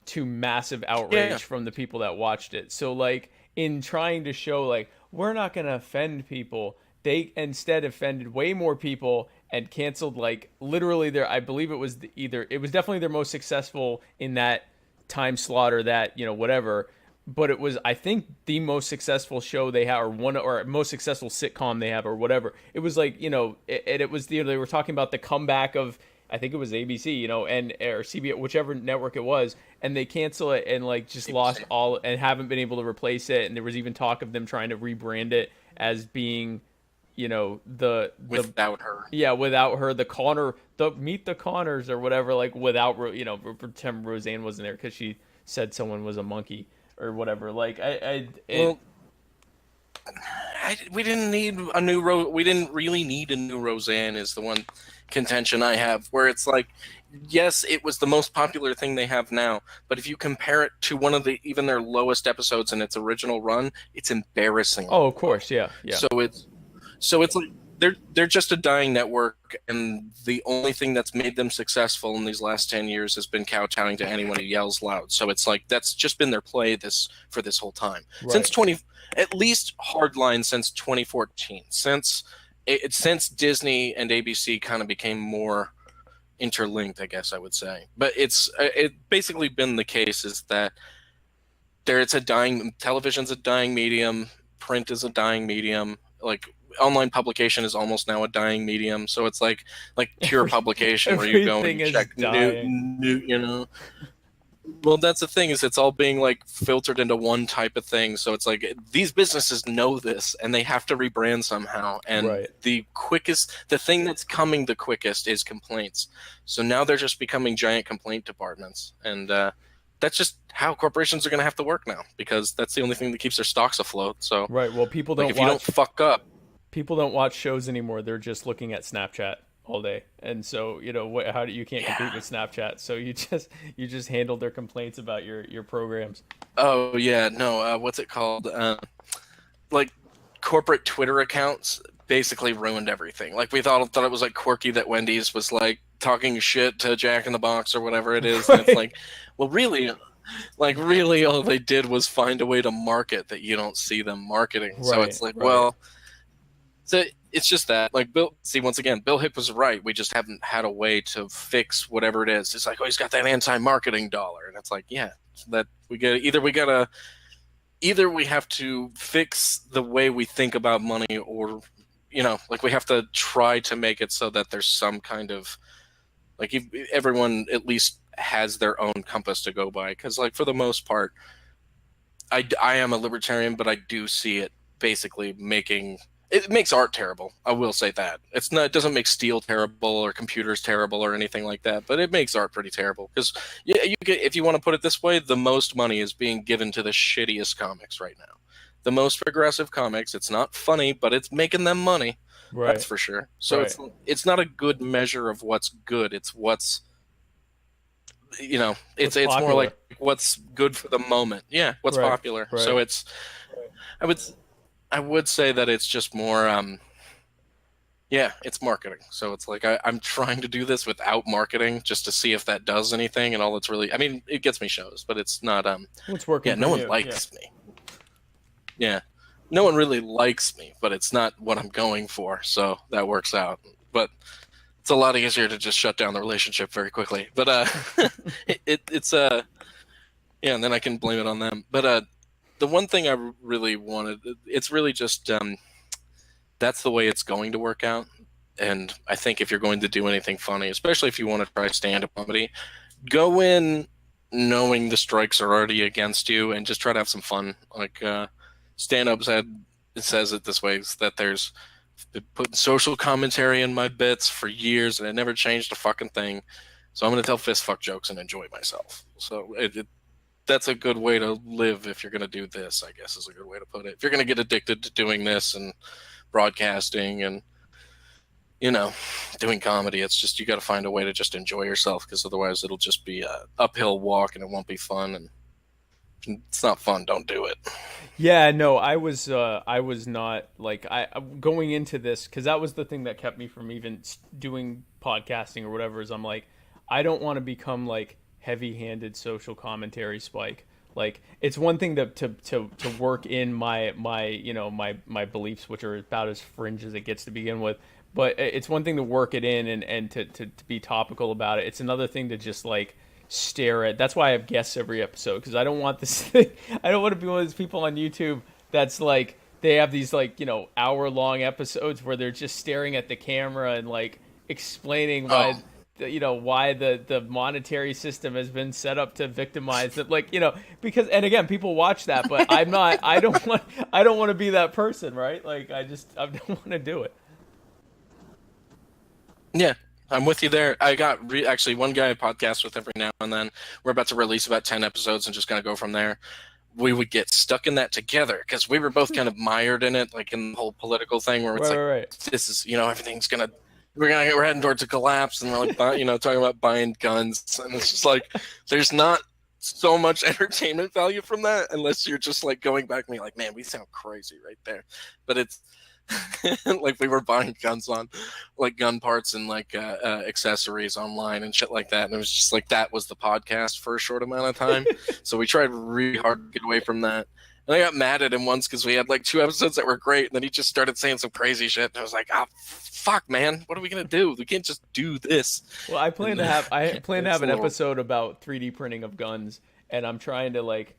to massive outrage from the people that watched it. So, like, in trying to show, like, we're not going to offend people, they instead offended way more people and canceled, like, literally I believe it was it was definitely their most successful in that time slot or that, whatever, but it was, I think, the most successful show they have, or most successful sitcom they have, or whatever. It was like, it was, they were talking about the comeback of, I think it was ABC, or CBS, whichever network it was, and they cancel it and, like, just lost all and haven't been able to replace it. And there was even talk of them trying to rebrand it as being, without her. Yeah, without her, Meet the Connors or whatever, like, without, pretend Roseanne wasn't there because she said someone was a monkey or whatever. Like, we didn't need a new we didn't really need a new Roseanne is the one contention I have, where it's like, yes, it was the most popular thing they have now, but if you compare it to one of even their lowest episodes in its original run, it's embarrassing. Oh, of course, yeah. So it's like they're just a dying network, and the only thing that's made them successful in these last 10 years has been kowtowing to anyone who yells loud. So it's like that's just been their play for this whole time. Right. At least hardline since 2014. Since Disney and ABC kind of became more interlinked, I guess I would say. But it's basically been the case is that television's a dying medium, print is a dying medium, like online publication is almost now a dying medium. So it's like pure publication where you go and check new. Well, that's the thing is it's all being like filtered into one type of thing. So it's like these businesses know this and they have to rebrand somehow. And the thing that's coming the quickest is complaints. So now they're just becoming giant complaint departments. And that's just how corporations are going to have to work now because that's the only thing that keeps their stocks afloat. So well, people don't if you don't fuck up. People don't watch shows anymore. They're just looking at Snapchat all day, and so you can't compete with Snapchat. So you just handle their complaints about your programs. Oh yeah, no. What's it called? Like corporate Twitter accounts basically ruined everything. Like we thought it was like quirky that Wendy's was like talking shit to Jack in the Box or whatever it is. Right. And it's like, well, really, all they did was find a way to market that you don't see them marketing. Right, so it's like, right. well, so it's just that, like, once again, Bill Hick was right. We just haven't had a way to fix whatever it is. It's like, oh, he's got that anti-marketing dollar. And it's like, yeah, that either we have to fix the way we think about money, or, you know, like we have to try to make it so that there's some kind of, like, everyone at least has their own compass to go by. Because, like, for the most part, I am a libertarian, but I do see it basically it makes art terrible. I will say that. It doesn't make steel terrible or computers terrible or anything like that, but it makes art pretty terrible. Because if you want to put it this way, the most money is being given to the shittiest comics right now. The most progressive comics. It's not funny, but it's making them money. Right. That's for sure. So Right. it's not a good measure of what's good. It's what's, you know, it's What's more like what's good for the moment. Yeah, what's Right. popular. Right. So it's, I would say that it's just more, it's marketing. So it's like I'm trying to do this without marketing just to see if that does anything. And all it's really, I mean, it gets me shows, but it's not. What's working? Yeah, no one likes me. Yeah, no one really likes me, but it's not what I'm going for. So that works out. But it's a lot easier to just shut down the relationship very quickly. But it's and then I can blame it on them. But the one thing I really wanted, it's really just that's the way it's going to work out. And I think if you're going to do anything funny, especially if you want to try stand-up comedy, go in knowing the strikes are already against you and just try to have some fun. Like stand-up says it this way, is that there's been putting social commentary in my bits for years and it never changed a fucking thing. So I'm going to tell fist fuck jokes and enjoy myself. So that's a good way to live if you're going to do this, I guess is a good way to put it. If you're going to get addicted to doing this and broadcasting and, you know, doing comedy, it's just you got to find a way to just enjoy yourself, because otherwise it'll just be a uphill walk and it won't be fun. And if it's not fun, don't do it. Yeah, no, I was not like going into this, because that was the thing that kept me from even doing podcasting or whatever. Is I'm like, I don't want to become like heavy-handed social commentary Spike. Like, it's one thing to work in my beliefs, which are about as fringe as it gets to begin with. But it's one thing to work it in and to be topical about it. It's another thing to just like stare at. That's why I have guests every episode, because I don't want this thing. I don't want to be one of those people on YouTube that's like, they have these like, you know, hour-long episodes where they're just staring at the camera and like explaining why. You know, why the monetary system has been set up to victimize it, like, you know, because, and again, people watch that, but I don't want to be that person, right? Like, I don't want to do it. Yeah, I'm with you there. I got actually one guy I podcast with every now and then. We're about to release about 10 episodes and just kind of go from there. We would get stuck in that together because we were both kind of mired in it, like in the whole political thing where it's right. This is, you know, we're heading towards a collapse, and we're like, you know, talking about buying guns, and it's just like, there's not so much entertainment value from that unless you're just like going back and being like, man, we sound crazy right there. But it's like we were buying guns on like gun parts and like accessories online and shit like that, and it was just like that was the podcast for a short amount of time. So we tried really hard to get away from that. And I got mad at him once because we had like 2 episodes that were great, and then he just started saying some crazy shit, and I was like, fuck, man, what are we gonna do? We can't just do this. Well, I plan to have an episode about 3D printing of guns, and I'm trying to like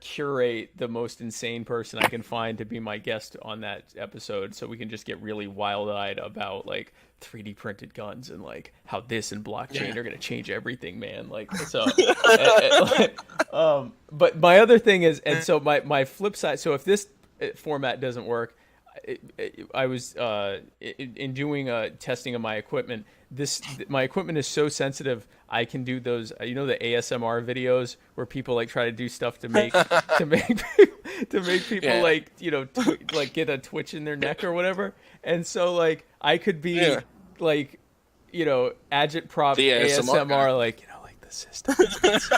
curate the most insane person I can find to be my guest on that episode, so we can just get really wild-eyed about like 3D printed guns and like how this and blockchain are gonna change everything, man. Like, so but my other thing is, and so my flip side, so if this format doesn't work, I was in doing testing of my equipment. My equipment is so sensitive. I can do those, you know, the ASMR videos where people like try to do stuff to make people like, you know, like get a twitch in their neck or whatever. And so like I could be like, you know, agitprop the ASMR like, you know, like the system is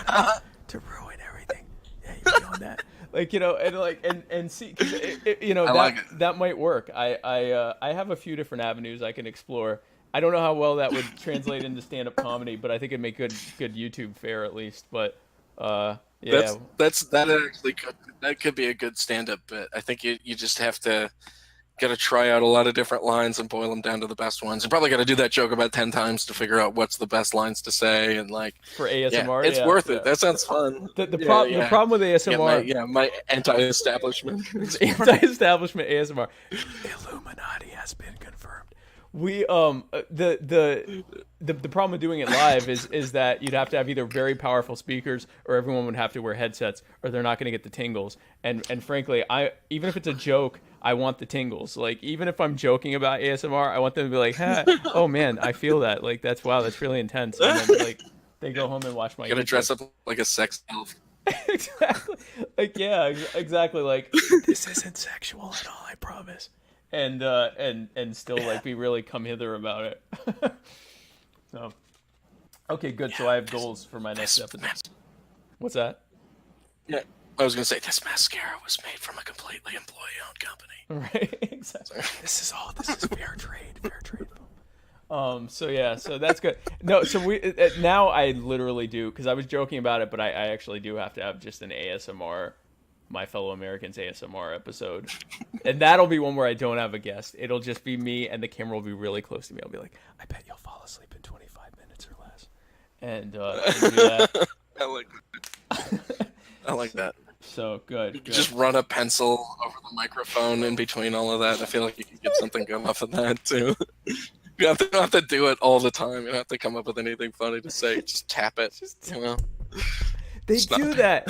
to ruin everything. Yeah, you know that. Like, you know, and see, 'cause you know, I like it. that might work. I have a few different avenues I can explore. I don't know how well that would translate into stand-up comedy, but I think it'd make good YouTube fare at least. But yeah, that could be a good stand-up bit. I think you just have to got to try out a lot of different lines and boil them down to the best ones. And probably got to do that joke about 10 times to figure out what's the best lines to say. And like for ASMR, it's worth it. That sounds fun. The problem with ASMR, my anti-establishment, anti-establishment ASMR, Illuminati has been confirmed. We the problem with doing it live is that you'd have to have either very powerful speakers or everyone would have to wear headsets or they're not going to get the tingles. And frankly, even if it's a joke, I want the tingles. Like, even if I'm joking about ASMR, I want them to be like, oh man, I feel that. Like, that's really intense. And then, like, they go home and watch my. You're gonna dress up like a sex elf. Exactly. Like, yeah, exactly. Like, this isn't sexual at all, I promise. And still like be really come hither about it. So, okay, good. So I have goals for my next episode. What's that? Yeah, I was gonna say this mascara was made from a completely employee-owned company. Right. Exactly. This is fair trade. So yeah, so that's good. No, so now I literally do, because I was joking about it, but I actually do have to have just an ASMR. My Fellow Americans ASMR episode, and that'll be one where I don't have a guest. It'll just be me, and the camera will be really close to me. I'll be like, I bet you'll fall asleep in 25 minutes or less, and do that. I like that. So good. Just run a pencil over the microphone in between all of that. I feel like you can get something good off of that too. You don't have to do it all the time. You don't have to come up with anything funny to say. Just tap it. They do that.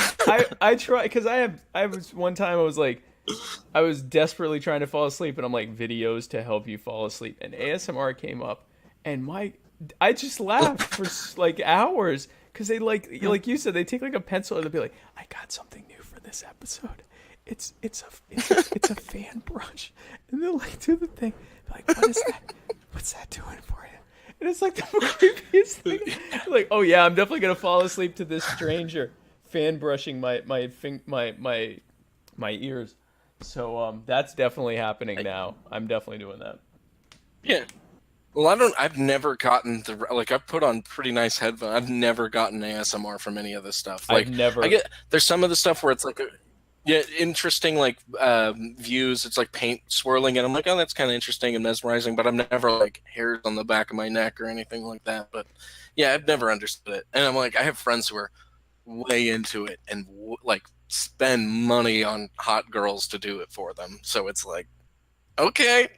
I try, because I was one time I was desperately trying to fall asleep, and I'm like, videos to help you fall asleep, and ASMR came up, and I just laughed for like hours, because they like you said, they take like a pencil and they'll be like, I got something new for this episode. It's a fan brush, and they'll like do the thing. They're like, what is that? What's that doing for you? And it's like the creepiest thing. Like, oh yeah, I'm definitely gonna fall asleep to this stranger fan brushing my ears. So that's definitely happening now. I'm definitely doing that. Yeah. Well, I've never gotten I've put on pretty nice headphones. I've never gotten ASMR from any of this stuff. Like, there's some of the stuff where it's like interesting, like views. It's like paint swirling, and I'm like, oh, that's kind of interesting and mesmerizing. But I'm never like hairs on the back of my neck or anything like that. But yeah, I've never understood it. And I'm like, I have friends who are way into it and like spend money on hot girls to do it for them. So it's like, okay,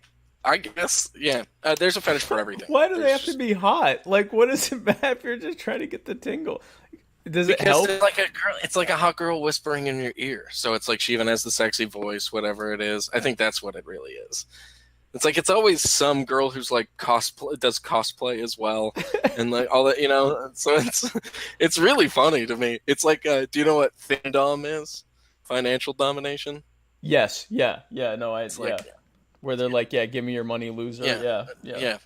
I guess, yeah. There's a fetish for everything. Why do they have to be hot? Like, what does it matter if you're just trying to get the tingle? Does it help? It's like a hot girl whispering in your ear. So it's like she even has the sexy voice, whatever it is. I think that's what it really is. It's like it's always some girl who's like does cosplay as well, and like all that, you know. So it's really funny to me. It's like, do you know what findom is? Financial domination. Yes. Yeah. No, where they're like, yeah, give me your money, loser. Yeah.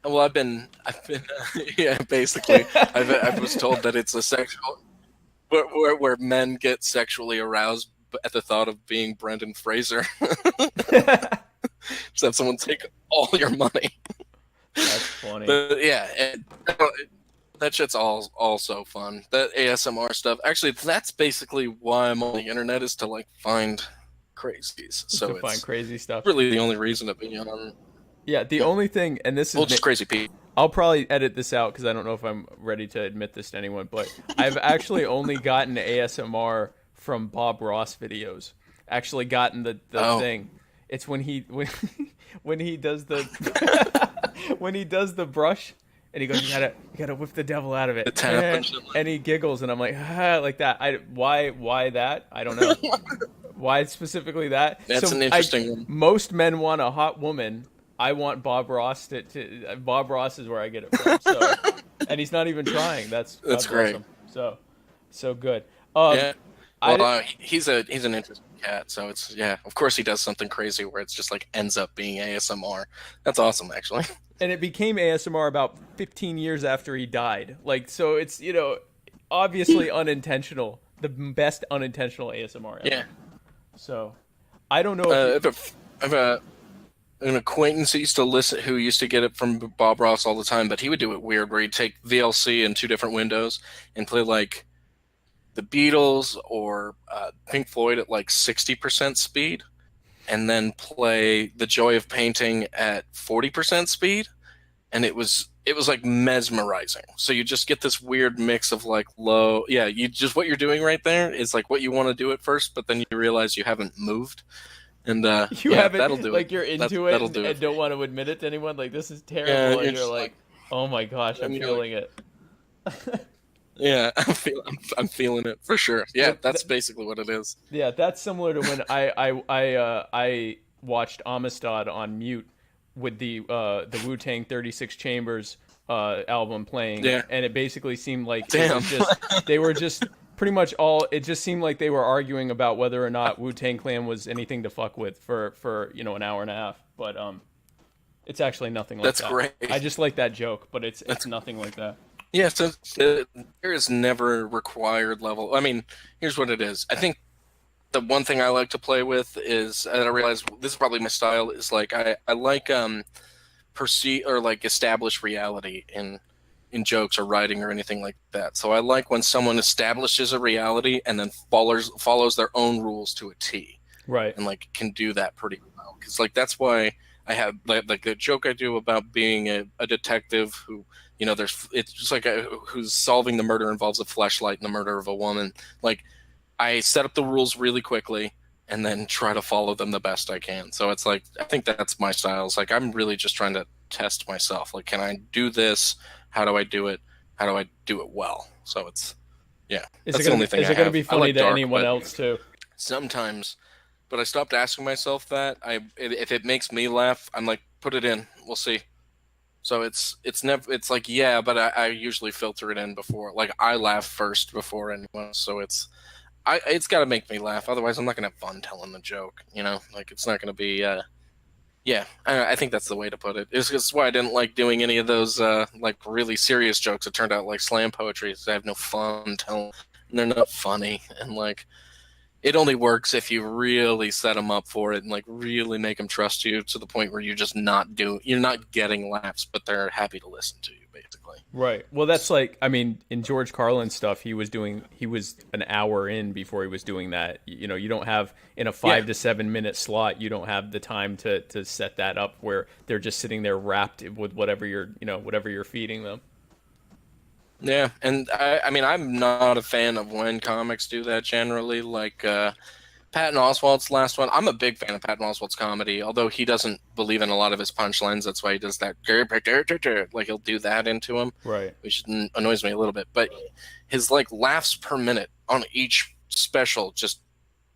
Well, I've been, yeah, basically, I was told that it's a sexual, where men get sexually aroused at the thought of being Brendan Fraser. Just have someone take all your money. That's funny. But yeah, that shit's all so fun. That ASMR stuff. Actually, that's basically why I'm on the internet, is to like find crazies. So to find crazy stuff. Really, the only reason to be on. Yeah, the only thing, and this is just crazy Pete. I'll probably edit this out because I don't know if I'm ready to admit this to anyone, but I've actually only gotten ASMR from Bob Ross videos. Actually gotten the thing. It's when he does the when he does the brush and he goes, you gotta whip the devil out of it, and he giggles, and I'm like, like that. Why that? I don't know. Why specifically that? That's an interesting one. Most men want a hot woman. I want Bob Ross Bob Ross is where I get it from. So, and he's not even trying. That's great. Awesome. So good. Yeah. Well, he's an interesting cat. So it's, yeah. Of course, he does something crazy where it's just like ends up being ASMR. That's awesome, actually. And it became ASMR about 15 years after he died. Like, so it's, obviously unintentional the best unintentional ASMR ever. Yeah. So, I don't know if I have an acquaintance that used to listen, who used to get it from Bob Ross all the time, but he would do it weird, where he'd take VLC in 2 different windows and play like the Beatles or Pink Floyd at like 60% speed, and then play The Joy of Painting at 40% speed, and it was like mesmerizing. So you just get this weird mix of like low, you just, what you're doing right there is like what you want to do at first, but then you realize you haven't moved, and you haven't, that'll do like it. you're into That'll it do and it. don't want to admit it to anyone. Like, this is terrible, and you're like, oh my gosh, I'm feeling it. Yeah, I'm feeling it for sure. Yeah, that's basically what it is. Yeah, that's similar to when I watched Amistad on mute with the Wu-Tang 36 Chambers album playing, and it basically seemed like they were just pretty much all. It just seemed like they were arguing about whether or not Wu-Tang Clan was anything to fuck with for an hour and a half. But it's actually nothing like that. That's great. I just like that joke, but it's nothing like that. Yeah, so there is never required level. I mean, here's what it is. I think the one thing I like to play with is, and I realize this is probably my style, is like I like perceive or like establish reality in jokes or writing or anything like that. So I like when someone establishes a reality and then follows their own rules to a T. Right. And like can do that pretty well. Because like that's why I have like the joke I do about being a detective who, it's just like who's solving the murder involves a fleshlight and the murder of a woman. Like, I set up the rules really quickly and then try to follow them the best I can. So it's like, I think that's my style. It's like, I'm really just trying to test myself. Like, can I do this? How do I do it? How do I do it well? So it's, Is it going to be funny to anyone else too? Sometimes, but I stopped asking myself that. If it makes me laugh, I'm like, put it in. We'll see. So it's like, but I usually filter it in before. Like, I laugh first before anyone. So it's got to make me laugh. Otherwise, I'm not going to have fun telling the joke. Like, it's not going to be. I think that's the way to put it. It's why I didn't like doing any of those like really serious jokes. It turned out like slam poetry. So I have no fun telling. And they're not funny. And like, it only works if you really set them up for it and like really make them trust you to the point where you're not getting laughs, but they're happy to listen to you, basically. Right. Well, that's like, I mean, in George Carlin's stuff, he was an hour in before he was doing that. You don't have in a 5 to 7 minute slot, you don't have the time to set that up where they're just sitting there wrapped with whatever you're feeding them. Yeah, and I mean, I'm not a fan of when comics do that generally. Like Patton Oswalt's last one, I'm a big fan of Patton Oswalt's comedy, although he doesn't believe in a lot of his punchlines. That's why he does that. Like, he'll do that into him, right? Which annoys me a little bit. But his like laughs per minute on each special just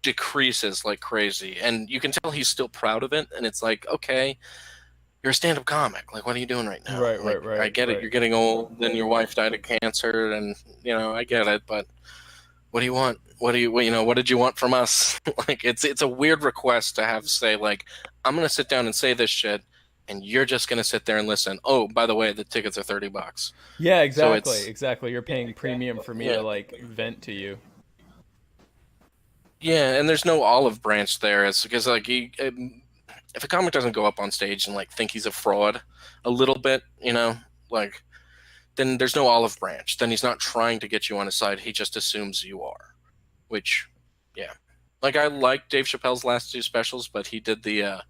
decreases like crazy, and you can tell he's still proud of it. And it's like, okay, you're a stand-up comic. Like, what are you doing right now? Right. I get it. You're getting old. Then your wife died of cancer, and I get it. But what do you want? What did you want from us? Like, it's a weird request to have say like, I'm gonna sit down and say this shit, and you're just gonna sit there and listen. Oh, by the way, the tickets are $30. Yeah, exactly. So exactly. You're paying premium for me to like vent to you. Yeah, and there's no olive branch there. It's because like if a comic doesn't go up on stage and like think he's a fraud a little bit, like, then there's no olive branch. Then he's not trying to get you on his side. He just assumes you are, which, yeah. Like, I like Dave Chappelle's last 2 specials, but he did the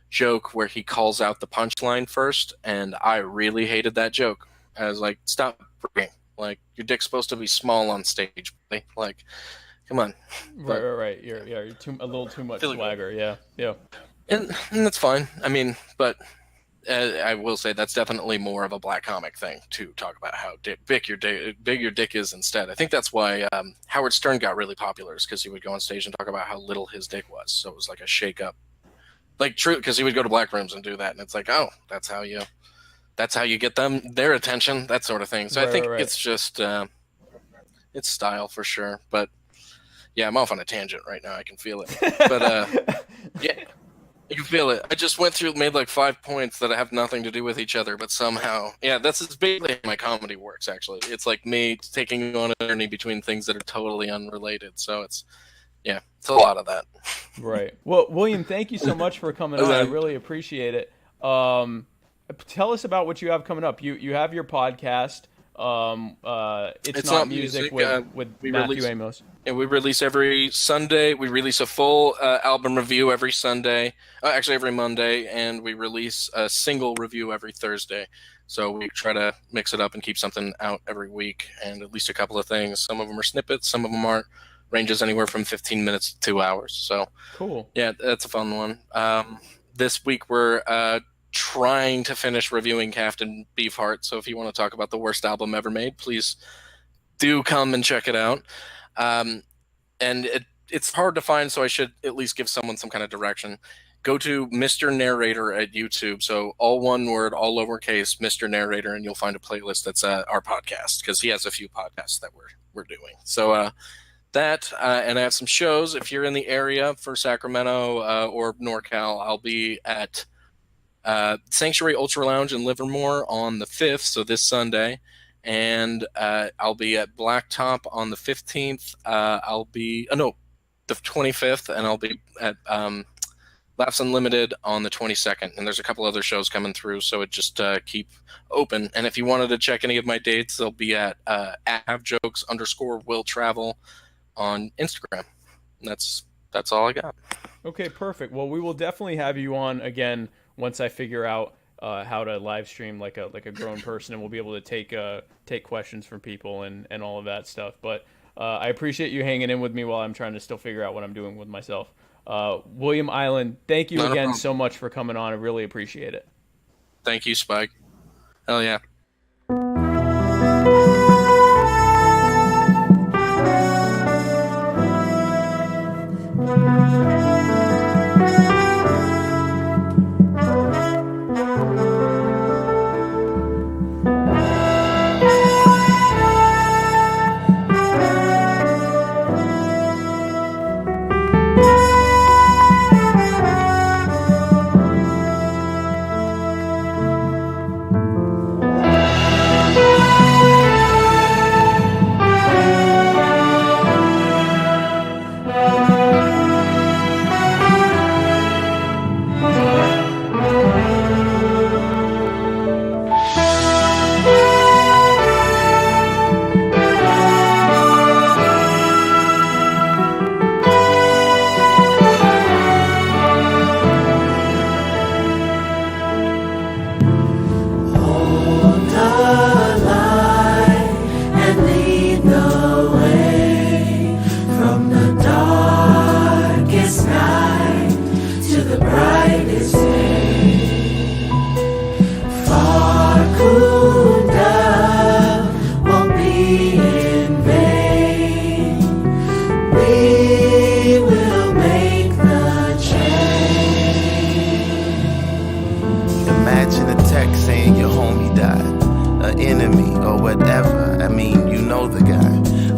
joke where he calls out the punchline first, and I really hated that joke. I was like, stop freaking. Like, your dick's supposed to be small on stage, buddy. Like, come on. Right. You're a little too much swagger. Yeah. And that's fine. I mean, but I will say that's definitely more of a black comic thing to talk about how big your dick is instead. I think that's why Howard Stern got really popular, is because he would go on stage and talk about how little his dick was. So it was like a shake up, like, true, because he would go to black rooms and do that, and it's like, oh, that's how you get their attention, that sort of thing. So I think it's just it's style for sure. But yeah, I'm off on a tangent right now. I can feel it. But yeah. You feel it. I just made like 5 points that have nothing to do with each other, but somehow, yeah, that's basically how my comedy works. Actually, it's like me taking you on a journey between things that are totally unrelated. So it's a lot of that. Right. Well, William, thank you so much for coming on. I really appreciate it. Tell us about what you have coming up. You have your podcast. It's not music with Matthew Amos. And we release every Sunday. We release a full album review every Sunday. Actually, every Monday, and we release a single review every Thursday. So we try to mix it up and keep something out every week, and at least a couple of things. Some of them are snippets, some of them aren't. Ranges anywhere from 15 minutes to 2 hours. So cool. Yeah, that's a fun one. This week we're trying to finish reviewing Captain Beefheart. So if you want to talk about the worst album ever made, please do come and check it out. And it's hard to find, so I should at least give someone some kind of direction. Go to Mr. Narrator at YouTube. So all one word, all lowercase, Mr. Narrator, and you'll find a playlist that's our podcast, because he has a few podcasts that we're doing. So and I have some shows. If you're in the area for Sacramento or NorCal, I'll be at Sanctuary Ultra Lounge in Livermore on the 5th, so this Sunday. And I'll be at Blacktop on the 15th. The 25th, and I'll be at Laughs Unlimited on the 22nd. And there's a couple other shows coming through, so it just keep open. And if you wanted to check any of my dates, they'll be at @havejokes_will travel on Instagram. That's all I got. Okay, perfect. Well, we will definitely have you on again once I figure out how to live stream like a grown person, and we'll be able to take questions from people and all of that stuff. But I appreciate you hanging in with me while I'm trying to still figure out what I'm doing with myself. William Eiland, thank you again so much for coming on. I really appreciate it. Thank you, Spike. Hell yeah.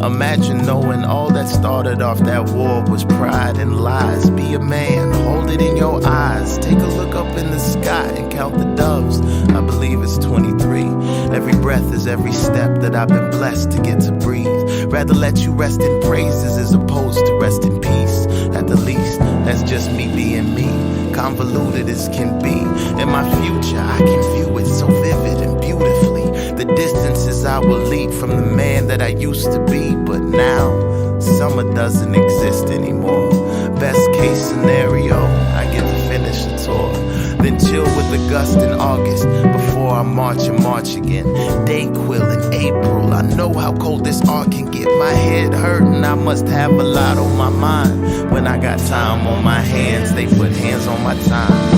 Imagine knowing all that started off that war was pride and lies. Be a man, hold it in your eyes. Take a look up in the sky and count the doves. I believe it's 23. Every breath is every step that I've been blessed to get to breathe. Rather let you rest in praises as opposed to rest in peace. At the least, that's just me being me. Convoluted as can be. In my future, I can view it so vivid and beautifully. The distances I will leap from the man that I used to be. But now, summer doesn't exist anymore. Best case scenario, I get to finish the tour. Then chill with the gust in August before I march and march again. Dayquil in April, I know how cold this art can get. My head hurting, I must have a lot on my mind. When I got time on my hands, they put hands on my time.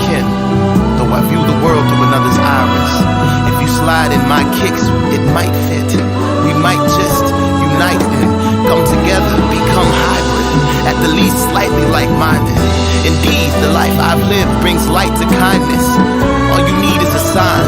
kin, though I view the world through another's iris. If you slide in my kicks, it might fit. We might just unite and come together, become hybrid, at the least slightly like-minded. Indeed, the life I've lived brings light to kindness. All you need is a sign.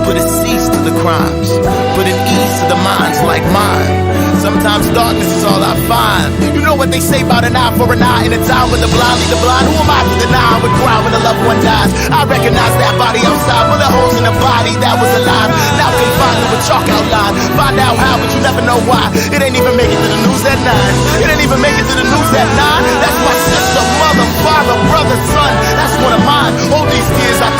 Put a cease to the crimes. Put an ease to the minds like mine. Sometimes darkness is all I find. You know what they say about an eye for an eye in a time when the blind lead the blind. Who am I to deny I would cry when a loved one dies? I recognize that body outside, bullet holes in the body that was alive. Now confined to a chalk outline. Find out how, but you never know why. It ain't even make it to the news at 9. It ain't even make it to the news at 9. That's my sister, mother, father, brother, son. That's one of mine. All these years I